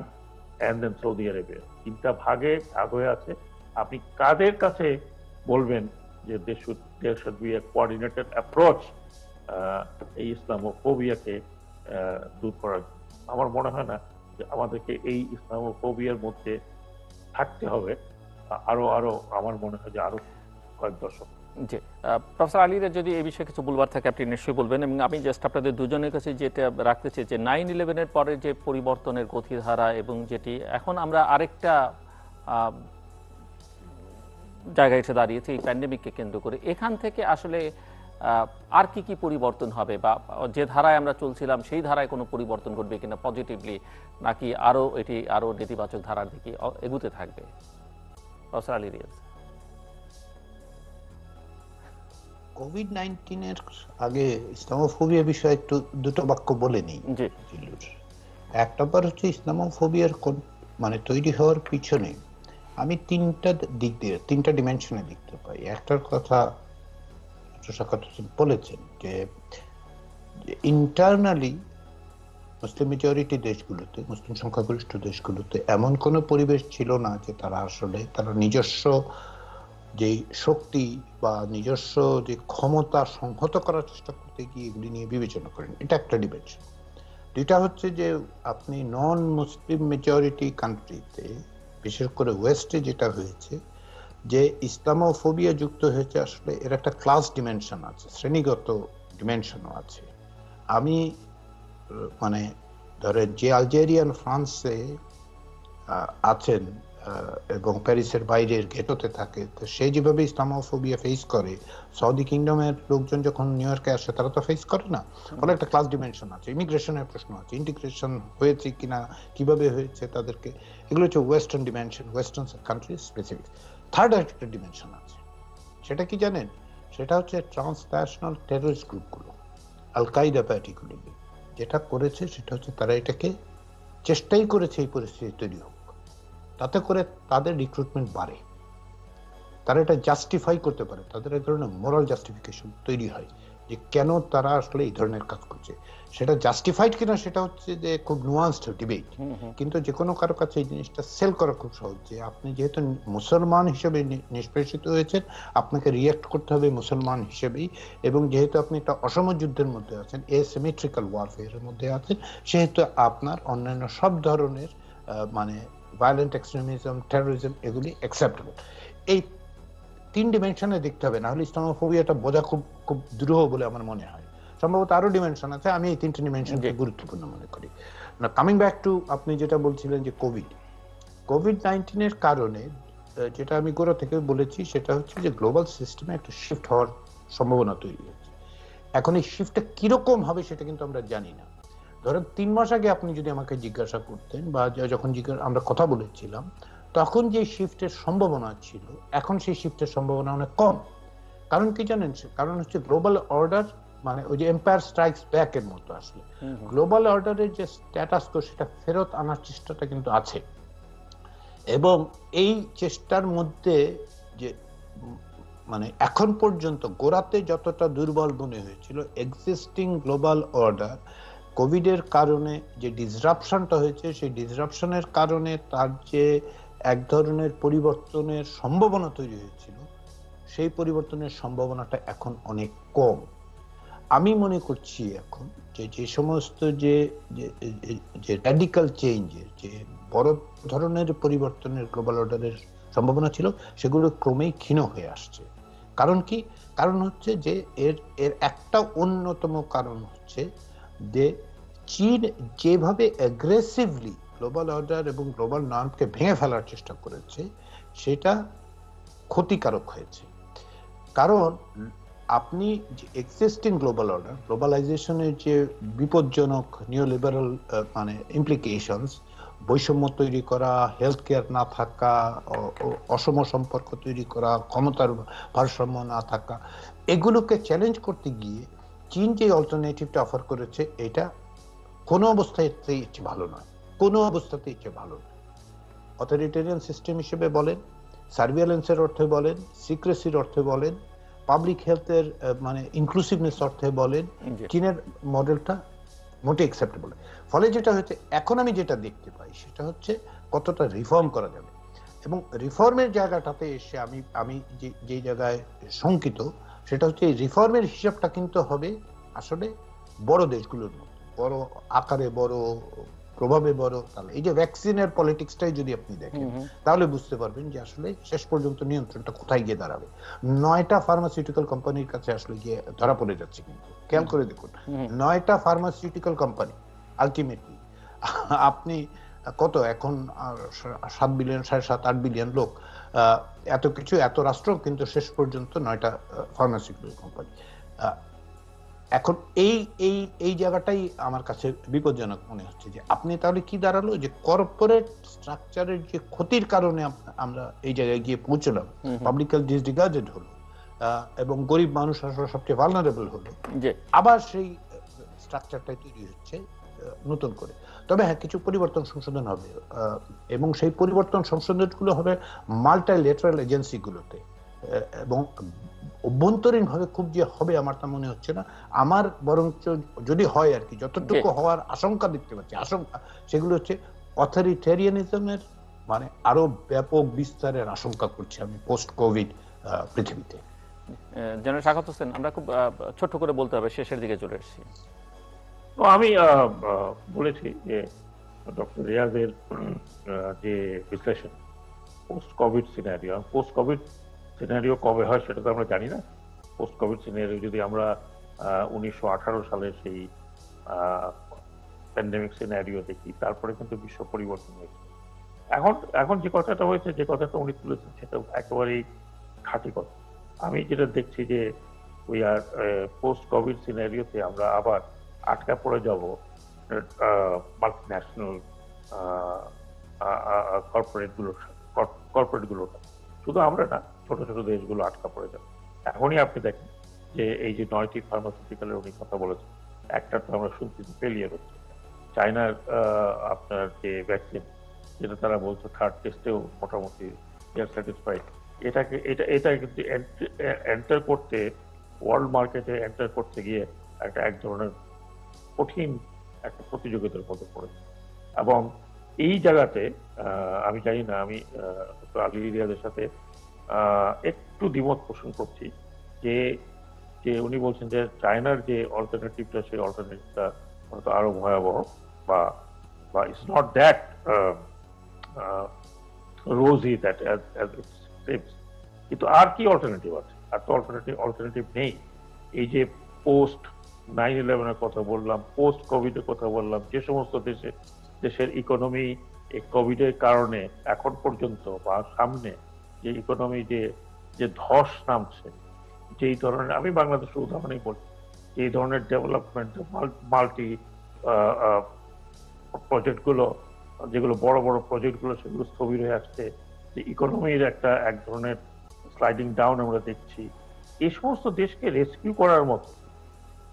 and then Saudi Arabia, তিনটা ভাগে ভাগ হয়ে আছে। আপনি কাদের কাছে বলবেন যে there should be a coordinated approach এই ইসলামোফোবিয়াকে দূর করার? আমার মনে হয় না যে আমাদেরকে এই ইসলামোফোবিয়ার মধ্যে থাকতে হবে আরো আমার মনে হয় যে আরো কয়েক দশক। জি, প্রফেসর আলীর যদি এই বিষয়ে কিছু বলবার থাকে আপনি নিশ্চয়ই বলবেন, এবং আমি জাস্ট আপনাদের দুজনের কাছে যেটা রাখতে চাই যে 9/11-এর পরে যে পরিবর্তনের গতিধারা এবং যেটি এখন আমরা আরেকটা জায়গায় এসে দাঁড়িয়েছে এই প্যান্ডেমিককে কেন্দ্র করে, এখান থেকে আসলে আর কি কি পরিবর্তন হবে, বা যে ধারায় আমরা চলছিলাম সেই ধারায় কোনো পরিবর্তন ঘটবে কিনা পজিটিভলি, নাকি এটি আরো নেতিবাচক ধারার দিকে এগুতে থাকবে? প্রফেসর আলী রিয়াজ। কোভিড-19 আগে ইসলামোফোবিয়া বিষয়ে একটু দুটো বাক্য বলে নিই। জি, এক নম্বর হচ্ছে ইসলামোফোবিয়ার মানে তৈরি হওয়ার পিছনে আমি তিনটা ডিমেনশনে দেখতে পাই। একটার কথা বলেছেন যে ইন্টারনালি মুসলিম মেজরিটি দেশগুলোতে, মুসলিম সংখ্যাগরিষ্ঠ দেশগুলোতে এমন কোনো পরিবেশ ছিল না যে তারা নিজস্ব যে শক্তি বা নিজস্ব যে ক্ষমতা সংহত করার চেষ্টা করতে গিয়ে এগুলি নিয়ে বিবেচনা করেন। এটা একটা ডিমেনশন। দুইটা হচ্ছে যে আপনি নন মুসলিম মেজরিটি কান্ট্রিতে, বিশেষ করে ওয়েস্টে যেটা হয়েছে যে ইসলামোফোবিয়া যুক্ত হয়েছে, আসলে এর একটা ক্লাস ডিমেনশন আছে, শ্রেণীগত ডিমেনশনও আছে। আমি মানে ধরেন যে আলজেরিয়ান ফ্রান্সে আছেন এবং প্যারিসের বাইরের গেটোতে থাকে, তো সে যেভাবে ইসলামোফোবিয়া ফেস করে, সৌদি কিংডমের লোকজন যখন নিউ ইয়র্কে আসে তারা তো ফেস করে না। ফলে একটা ক্লাস ডিমেনশন আছে, ইমিগ্রেশনের প্রশ্ন আছে, ইন্টিগ্রেশন হয়েছে কিনা, কিভাবে হয়েছে তাদেরকে, এগুলো হচ্ছে western dimension, western country specific. Third একটা ডিমেনশন আছে, সেটা কি জানেন? সেটা হচ্ছে ট্রান্সন্যাশনাল টেররিস্ট গ্রুপগুলো, আল কায়দা পার্টিগুলো যেটা করেছে সেটা হচ্ছে তারা এটাকে চেষ্টাই করেছে এই পরিস্থিতি তৈরি হোক, তাতে করে তাদের রিক্রুটমেন্ট বাড়ে, তারা এটা জাস্টিফাই করতে পারে, তাদের এক ধরনের মোরাল জাস্টিফিকেশন তৈরি হয় যে কেন তারা আসলে এই ধরনের কাজ করছে। সেটা জাস্টিফাইড কিনা সেটা হচ্ছে যে খুব নুয়ান্সড ডিবেট, কিন্তু যে কোনো কারো কাছে এই জিনিসটা সেল করা খুব সহজ যে আপনি যেহেতু মুসলমান হিসেবে নিষ্পেষিত হয়েছেন, আপনাকে রিয়াক্ট করতে হবে মুসলমান হিসেবেই, এবং যেহেতু আপনি একটা অসম যুদ্ধের মধ্যে আছেন, এসিমেট্রিক্যাল ওয়ারফেয়ারের মধ্যে আছেন, সেহেতু আপনার অন্যান্য সব ধরনের মানে ভায়োলেন্ট এক্সট্রিমিজম, টেরোরিজম এগুলি অ্যাকসেপ্টেবল। এই তিন ডিমেনশনে দেখতে হবে, না হলে ইসলামোফোবিয়াটা বোঝা খুব খুব দুরূহ বলে আমার মনে হয়। সম্ভবত আরো ডিমেনশন আছে, আমি এই তিনটে ডিমেনশনকে গুরুত্বপূর্ণ মনে করি। না, কামিং ব্যাক টু আপনি যেটা বলছিলেন যে কোভিড-19 কারণে যেটা আমি গোড়া থেকে বলেছি সেটা হচ্ছে যে গ্লোবাল সিস্টেমে একটা শিফট হওয়ার সম্ভাবনা তৈরি হয়েছে। এখন এই শিফটটা কিরকম হবে সেটা কিন্তু আমরা জানি না। ধরেন 3 মাস আগে আপনি যদি আমাকে জিজ্ঞাসা করতেন বা যখন আমরা কথা বলেছিলাম, তখন যে শিফটের সম্ভাবনা ছিল, এখন সেই শিফটের সম্ভাবনা অনেক কম। কারণ কি জানেন? কারণ হচ্ছে গ্লোবাল অর্ডার, মানে ওই যে এম্পায়ার স্ট্রাইকস ব্যাক এর মতো আসলে গ্লোবাল অর্ডারের যে স্ট্যাটাস কো সেটা ফেরত আনার চেষ্টাটা কিন্তু আছে, এবং এই চেষ্টার মধ্যে যে মানে এখন পর্যন্ত গোড়াতে যতটা দুর্বল মনে হয়েছিল এক্সিস্টিং গ্লোবাল অর্ডার, কোভিড এর কারণে যে ডিসরাপশনটা হয়েছে, সেই ডিসরাপশনের কারণে তার যে এক ধরনের পরিবর্তনের সম্ভাবনা তৈরি হয়েছিল, সেই পরিবর্তনের সম্ভাবনাটা এখন অনেক কম। আমি মনে করছি এখন যে সমস্ত যে র্যাডিক্যাল চেঞ্জের, যে বড় ধরনের পরিবর্তনের গ্লোবাল অর্ডারের সম্ভাবনা ছিল, সেগুলো ক্রমেই ক্ষীণ হয়ে আসছে। কারণ কি? কারণ হচ্ছে যে এর একটা অন্যতম কারণ হচ্ছে যে চীন যেভাবে অ্যাগ্রেসিভলি গ্লোবাল অর্ডার এবং গ্লোবাল নর্মকে ভেঙে ফেলার চেষ্টা করেছে, সেটা ক্ষতিকারক হয়েছে। কারণ আপনি যে এক্সিস্টিং গ্লোবাল অর্ডার, গ্লোবালাইজেশনের যে বিপজ্জনক নিওলিবারাল মানে ইমপ্লিকেশনস, বৈষম্য তৈরি করা, হেলথ কেয়ার না থাকা, অসম সম্পর্ক তৈরি করা, ক্ষমতার ভারসাম্য না থাকা, এগুলোকে চ্যালেঞ্জ করতে গিয়ে চীন যে অল্টারনেটিভটা অফার করেছে, এটা কোনো অবস্থাতেই ভালো নয়, কোনো অবস্থাতেই ভালো নয়। অথরিটেরিয়ান সিস্টেম হিসেবে বলেন, সার্ভিলেন্সের অর্থে বলেন, সিক্রেসির অর্থে বলেন, পাবলিক হেলথের মানে ইনক্লুসিভনেস অর্থে বলেন, চীনের মডেলটা মোটে অ্যাকসেপ্টেবল। ফলে যেটা হচ্ছে, এখন আমি যেটা দেখতে পাই সেটা হচ্ছে কতটা রিফর্ম করা যাবে, এবং রিফর্মের জায়গাটাতে এসে আমি যে জায়গায় শঙ্কিত, সেটা হচ্ছে এই রিফর্মের হিসাবটা কিন্তু হবে আসলে বড় দেশগুলোর মধ্যে, বড় আকারে, বড় প্রভাবে বড়, তাহলে এই যে ভ্যাকসিনের পলিটিক্সটাই যদি আপনি দেখেন তাহলে বুঝতে পারবেন যে আসলে শেষ পর্যন্ত নিয়ন্ত্রণটা কোথায় গিয়ে দাঁড়াবে। 9টা ফার্মাসিউটিক্যাল কোম্পানির কাছে আসলে গিয়ে ধরা পড়ে যাচ্ছে। কিন্তু খেয়াল করে দেখুন, 9টা ফার্মাসিউটিক্যাল কোম্পানি আলটিমেটলি, আপনি কত এখন 7 বিলিয়ন, 7.5-8 বিলিয়ন লোক, এত কিছু, এত রাষ্ট্র, কিন্তু শেষ পর্যন্ত 9টা ফার্মাসিউটিক্যাল কোম্পানি। এখন এই এই এই জায়গাটাই আমার কাছে বিপজ্জনক মনে হচ্ছে, যে আপনি তাহলে কি দাঁড়ালো, যে কর্পোরেট স্ট্রাকচারের যে ক্ষতির কারণে আমরা এই জায়গায় গিয়ে পৌঁছলাম, পাবলিক হেলথ ডিসরিগার্ডেড হলো, এবং গরিব মানুষ আসলে সবচেয়ে ভালনারেবল হলো, আবার সেই স্ট্রাকচারটাই তৈরি হচ্ছে নতুন করে। তবে হ্যাঁ, কিছু পরিবর্তন সংশোধন হবে, এবং সেই পরিবর্তন সংশোধনগুলো হবে মাল্টিল্যাটারাল এজেন্সিগুলোতে, এবং অভ্যন্তরীণ ভাবে খুব যে হবে আমার তা মনে হচ্ছে না। আমার বরঞ্চ যদি হয় আর কি, যতটুকু হওয়ার আশঙ্কা দেখতে পাচ্ছি, আশঙ্কা সেগুলো হচ্ছে অথরিটেরিয়ানিজমের মানে আরো ব্যাপক বিস্তারের আশঙ্কা করছি আমি পোস্ট কোভিড পৃথিবীতে। জেনারেল শাখাওয়াত হোসেন, আমরা খুব ছোট্ট করে বলতে হবে, শেষের দিকে চলে এসেছি। তো আমি বলেছি যে ডক্টর রিয়াজের যে বিশ্লেষণ post Covid scenario, post Covid scenario কবে হয় সেটা তো আমরা জানি না। পোস্ট কোভিড সিনারিও যদি আমরা 1918 সালের সেই প্যান্ডেমিক সিনারিও দেখি, তারপরে কিন্তু বিশ্ব পরিবর্তন হয়েছে। এখন যে কথাটা হয়েছে, যে কথাটা উনি তুলেছেন, সেটা একেবারেই খাঁটি কথা। আমি যেটা দেখছি যে উই আর পোস্ট কোভিড সিনারিওতে আমরা আবার আটকা পড়ে যাব মাল্টিন্যাশনাল কর্পোরেটগুলোর। শুধু আমরা না, ছোট ছোট দেশগুলো আটকা পড়ে যাবে। এখনই আপনি দেখেন যে এই যে 9টি ফার্মাসিউটিক্যালের উনি কথা বলেছেন, একটা তো আমরা শুনছি ফেলিয়ার হচ্ছে। চায়নার আপনার যে ভ্যাকসিন, যেটা তারা বলছে থার্ড টেস্টেও মোটামুটি স্যাটিসফাইড, এটা কিন্তু এন্টার করতে, ওয়ার্ল্ড মার্কেটে এন্টার করতে গিয়ে এক ধরনের কঠিন একটা প্রতিযোগিতার মধ্যে পড়েছে। এবং এই জায়গাতে আমি জানি না, আমি আলী রিয়াজের সাথে একটু দ্বিমত পোষণ করছি, যে উনি বলছেন যে চায়নার যে অল্টারনেটিভটা, সেই অল্টারনেটিভটা হয়তো আরো ভয়াবহ, বা it's not that rosy that as it seems. কিন্তু আর কি অল্টারনেটিভ আছে? আর তো অল্টারনেটিভ নেই। এই যে পোস্ট 9/11 কথা বললাম, পোস্ট কোভিড এর কথা বললাম, যে সমস্ত দেশের ইকোনমি এই কোভিড এর কারণে এখন পর্যন্ত বা সামনে যে ইকোনমি যে ধস নামছে, যেই ধরনের, আমি বাংলাদেশের উদাহরণই বলি, এই ধরনের ডেভেলপমেন্ট মাল্টি প্রজেক্টগুলো, যেগুলো বড় বড় প্রজেক্টগুলো, সেগুলো স্থবির হয়ে আসছে, যে ইকোনমির এক ধরনের স্লাইডিং ডাউন আমরা দেখছি। এই সমস্ত দেশকে রেস্কিউ করার মতো,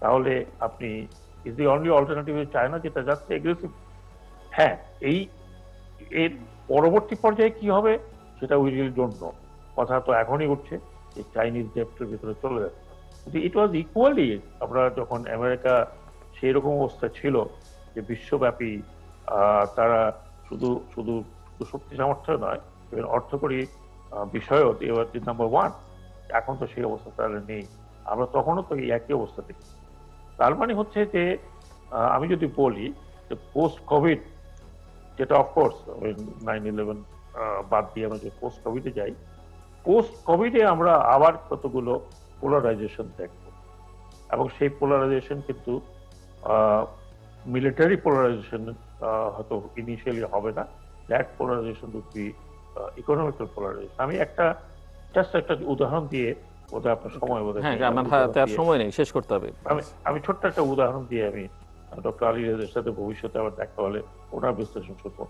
তাহলে আপনি is the only alternative China, যেটা যাচ্ছে এগ্রেসিভ। হ্যাঁ, এর পরবর্তী পর্যায়ে কি হবে সেটা উই রিয়েলি ডোন্ট নো। কথা তো এখনই উঠছে যে চাইনিজ ডেপ্টের ভিতরে চলে যাচ্ছে। কিন্তু ইট ওয়াজ ইকুয়ালি, আমরা যখন আমেরিকা সেই রকম অবস্থা ছিল যে বিশ্বব্যাপী তারা শুধু শুধু শক্তি সামর্থ্য নয়, অর্থকরী বিষয়ও নাম্বার 1। এখন তো সেই অবস্থা তাহলে নেই। আমরা তখনও তো এই একই অবস্থা দেখি। তার মানে হচ্ছে যে আমি যদি বলি যে পোস্ট কোভিড, যেটা অফকোর্স 9/11 বাদ দিয়ে আমরা যদি পোস্ট কোভিডে যাই, পোস্ট কোভিডে আমরা আবার কতগুলো পোলারাইজেশন দেখব, এবং সেই পোলারাইজেশন কিন্তু মিলিটারি পোলারাইজেশন হয়তো ইনিশিয়ালি হবে না। That polarisation would be economical polarisation. আমি জাস্ট একটা উদাহরণ দিয়ে, বোধহয় আপনার সময় সময় নেই, শেষ করতে হবে। আমি ছোট্ট একটা উদাহরণ দিয়ে আমি ডক্টর আলী রিয়াজের সাথে ভবিষ্যতে আবার দেখা হলে ওনার বিশ্লেষণ শুনবো।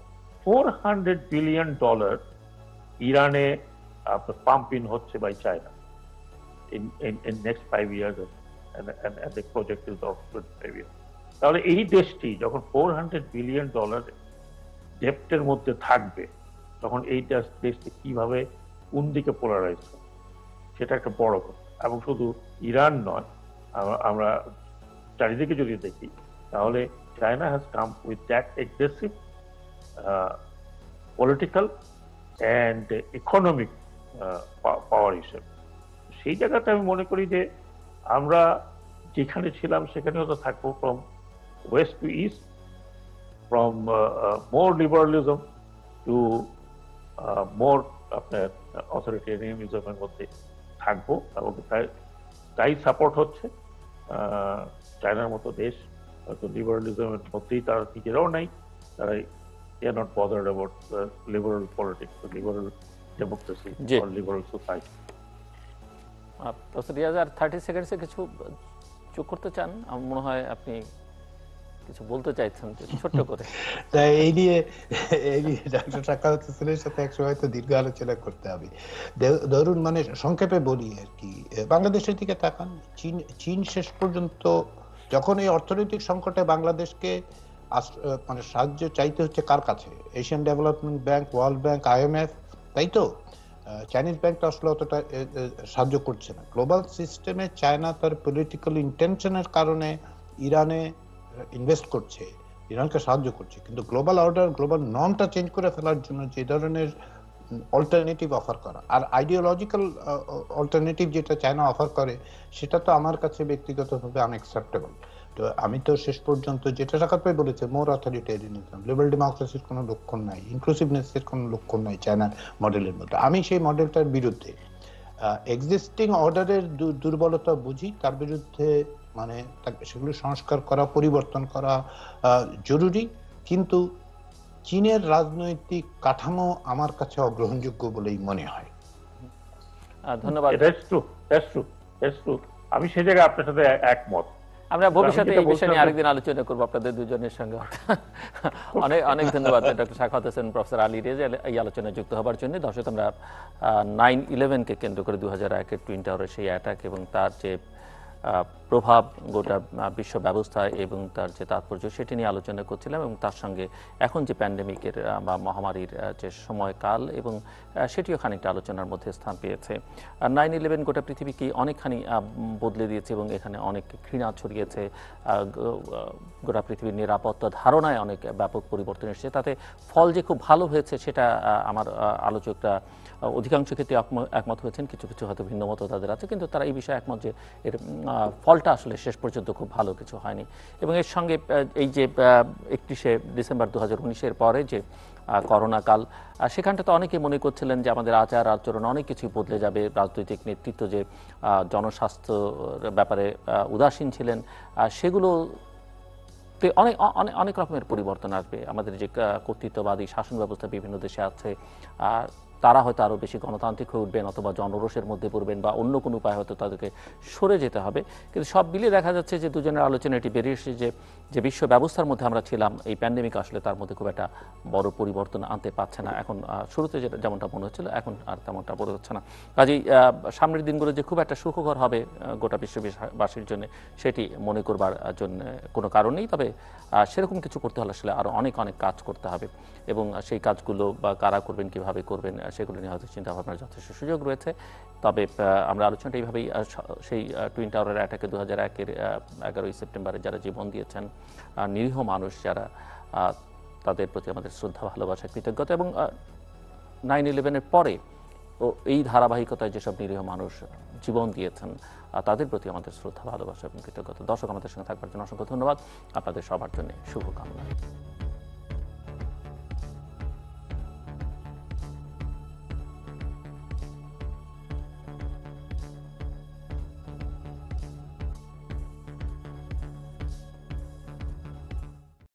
$400 বিলিয়ন ইরানে আপনার পাম্প ইন হচ্ছে by China in next 5 years, and the project is of 25 years. তাহলে এই দেশটি যখন $400 বিলিয়ন ডেপ্টের মধ্যে থাকবে, তখন এই দেশটি কিভাবে কোন দিকে পোলারাইজ হবে, সেটা একটা বড় কথা। এবং শুধু ইরান নয়, আমরা চারিদিকে যদি দেখি, তাহলে China has come with that aggressive political and economic power হিসেবে। সেই জায়গাতে আমি মনে করি যে আমরা যেখানে ছিলাম সেখানে হয়তো থাকবো, from west to east, from more liberalism to more আপনার অথরিটেরিয়ানিজমের মধ্যে থাকবো, এবং তাই সাপোর্ট হচ্ছে। চায়নার মতো দেশ হয়তো লিবারালিজমের মধ্যেই তারা নিজেরাও নাই, তারা not bothered about liberal politics, liberal democracy or liberal society. Professor Riaz, আর 30 সেকেন্ডসে কিছু যোগ করতে চান? আমার মনে হয় আপনি কিছু বলতে চাইছেন ছোট্ট করে। এই নিয়ে ডক্টর সাখাওয়াত হোসেনের সাথে একসময় তো দীর্ঘ আলোচনা করতে হবে। ধরুন মানে সংক্ষেপে বলি আর কি, বাংলাদেশের দিকে তাকান। চীন শেষ পর্যন্ত যখন এই অর্থনৈতিক সংকটে বাংলাদেশকে মানে সাহায্য চাইতে হচ্ছে কার কাছে? Asian development bank, world bank, IMF, তাই তো? চাইনিজ ব্যাংক তো আসলে অতটা সাহায্য করছে না। গ্লোবাল সিস্টেমে চায়না তার পলিটিক্যাল ইন্টেনশনের কারণে ইরানে ইনভেস্ট করছে, ইরানকে সাহায্য করছে, কিন্তু গ্লোবাল অর্ডার, গ্লোবাল নর্মটা চেঞ্জ করে ফেলার জন্য যে ধরনের অল্টারনেটিভ অফার করা, আর আইডিওলজিক্যাল অল্টারনেটিভ যেটা চায়না অফার করে, সেটা তো আমার কাছে ব্যক্তিগতভাবে আনএক্সেপ্টেবল। তো আমি তো শেষ পর্যন্ত যেটা সাক্ষাৎ ভাই বলেছে, মোর অথরিটেরিয়ানিজম, লিবারাল ডেমোক্রেসির কোনো লক্ষণ নাই, ইনক্লুসিভনেসের কোনো লক্ষণ নাই চায়নার মডেলের মধ্যে। আমি সেই মডেলটার বিরুদ্ধে। এক্সিস্টিং অর্ডারের দুর্বলতা বুঝি, তার বিরুদ্ধে মানে সেগুলো সংস্কার করা, পরিবর্তন করা জরুরি, কিন্তু চীনের রাজনৈতিক কাঠামো আমার কাছে অগ্রহণযোগ্য বলেই মনে হয়। ধন্যবাদ। আমি সেই জায়গায় আপনার সাথে একমত। আমরা ভবিষ্যতে এই বিষয় নিয়ে আরেকদিন আলোচনা করবো আপনাদের দুজনের সঙ্গে। অনেক অনেক ধন্যবাদ ডক্টর সাখাওয়াত হোসেন, প্রফেসর আলী রেজা এই আলোচনায় যুক্ত হবার জন্য। দর্শক, আমরা 9/11-কে কেন্দ্র করে 2001-এর টুইন টাওয়ারের সেই অ্যাটাক এবং তার যে প্রভাব গোটা বিশ্ব ব্যবস্থায় এবং তার যে তাৎপর্য, সেটি নিয়ে আলোচনা করছিলাম, এবং তার সঙ্গে এখন যে প্যান্ডেমিকের বা মহামারীর যে সময়কাল, এবং সেটিও খানিকটা আলোচনার মধ্যে স্থান পেয়েছে। 9/11 গোটা পৃথিবীকে অনেকখানি বদলে দিয়েছে এবং এখানে অনেক ঘৃণা ছড়িয়েছে, গোটা পৃথিবীর নিরাপত্তা ধারণায় অনেক ব্যাপক পরিবর্তন এসেছে। তাতে ফল যে খুব ভালো হয়েছে সেটা আমার আলোচকরা অধিকাংশ ক্ষেত্রে একমত হয়েছেন, কিছু কিছু হয়তো ভিন্ন মত তাদের আছে, কিন্তু তারা এই বিষয়ে একমত যে এর ফলটা আসলে শেষ পর্যন্ত খুব ভালো কিছু হয়নি। এবং এর সঙ্গে এই যে 31শে ডিসেম্বর 2019-এর পরে যে করোনা কাল, সেখানটা তো অনেকে মনে করছিলেন যে আমাদের আচার আচরণ অনেক কিছুই বদলে যাবে, রাজনৈতিক নেতৃত্ব যে জনস্বাস্থ্য ব্যাপারে উদাসীন ছিলেন, সেগুলো অনেক অনেক অনেক রকমের পরিবর্তন আসবে। আমাদের যে কর্তৃত্ববাদী শাসন ব্যবস্থা বিভিন্ন দেশে আছে, তারা হয়তো আরও বেশি গণতান্ত্রিক হয়ে উঠবেন, অথবা জনরোষের মধ্যে পড়বেন, বা অন্য কোনো উপায় হয়তো তাদেরকে সরে যেতে হবে। কিন্তু সব মিলিয়ে দেখা যাচ্ছে যে দুজনের আলোচনা এটি বেরিয়ে এসেছে যে বিশ্ব ব্যবস্থার মধ্যে আমরা ছিলাম, এই প্যান্ডেমিক আসলে তার মধ্যে খুব একটা বড় পরিবর্তন আনতে পারছে না। এখন শুরুতে যেমনটা মনে হচ্ছিল, এখন আর তেমনটা মনে হচ্ছে না। কাজেই সামনের দিনগুলো যে খুব একটা সুখকর হবে গোটা বিশ্ববাসীর জন্য, সেটি মনে করবার জন্য কোনো কারণ নেই। তবে সেরকম কিছু করতে হলে আসলে আরও অনেক অনেক কাজ করতে হবে, এবং সেই কাজগুলো বা কারা করবেন, কীভাবে করবেন, সেগুলো নিয়ে হয়তো চিন্তাভাবনার যথেষ্ট সুযোগ রয়েছে। তবে আমরা আলোচনাটা এইভাবেই, সেই টুইন টাওয়ারের অ্যাটাকে 2001-এর 11ই সেপ্টেম্বরে যারা জীবন দিয়েছেন, নিরীহ মানুষ যারা, তাদের প্রতি আমাদের শ্রদ্ধা, ভালোবাসা, কৃতজ্ঞতা, এবং 9/11-এর পরে এই ধারাবাহিকতায় যেসব নিরীহ মানুষ জীবন দিয়েছেন, তাদের প্রতি আমাদের শ্রদ্ধা, ভালোবাসা এবং কৃতজ্ঞতা। দর্শক, আমাদের সঙ্গে থাকবার জন্য অসংখ্য ধন্যবাদ। আপনাদের সবার জন্য শুভকামনা।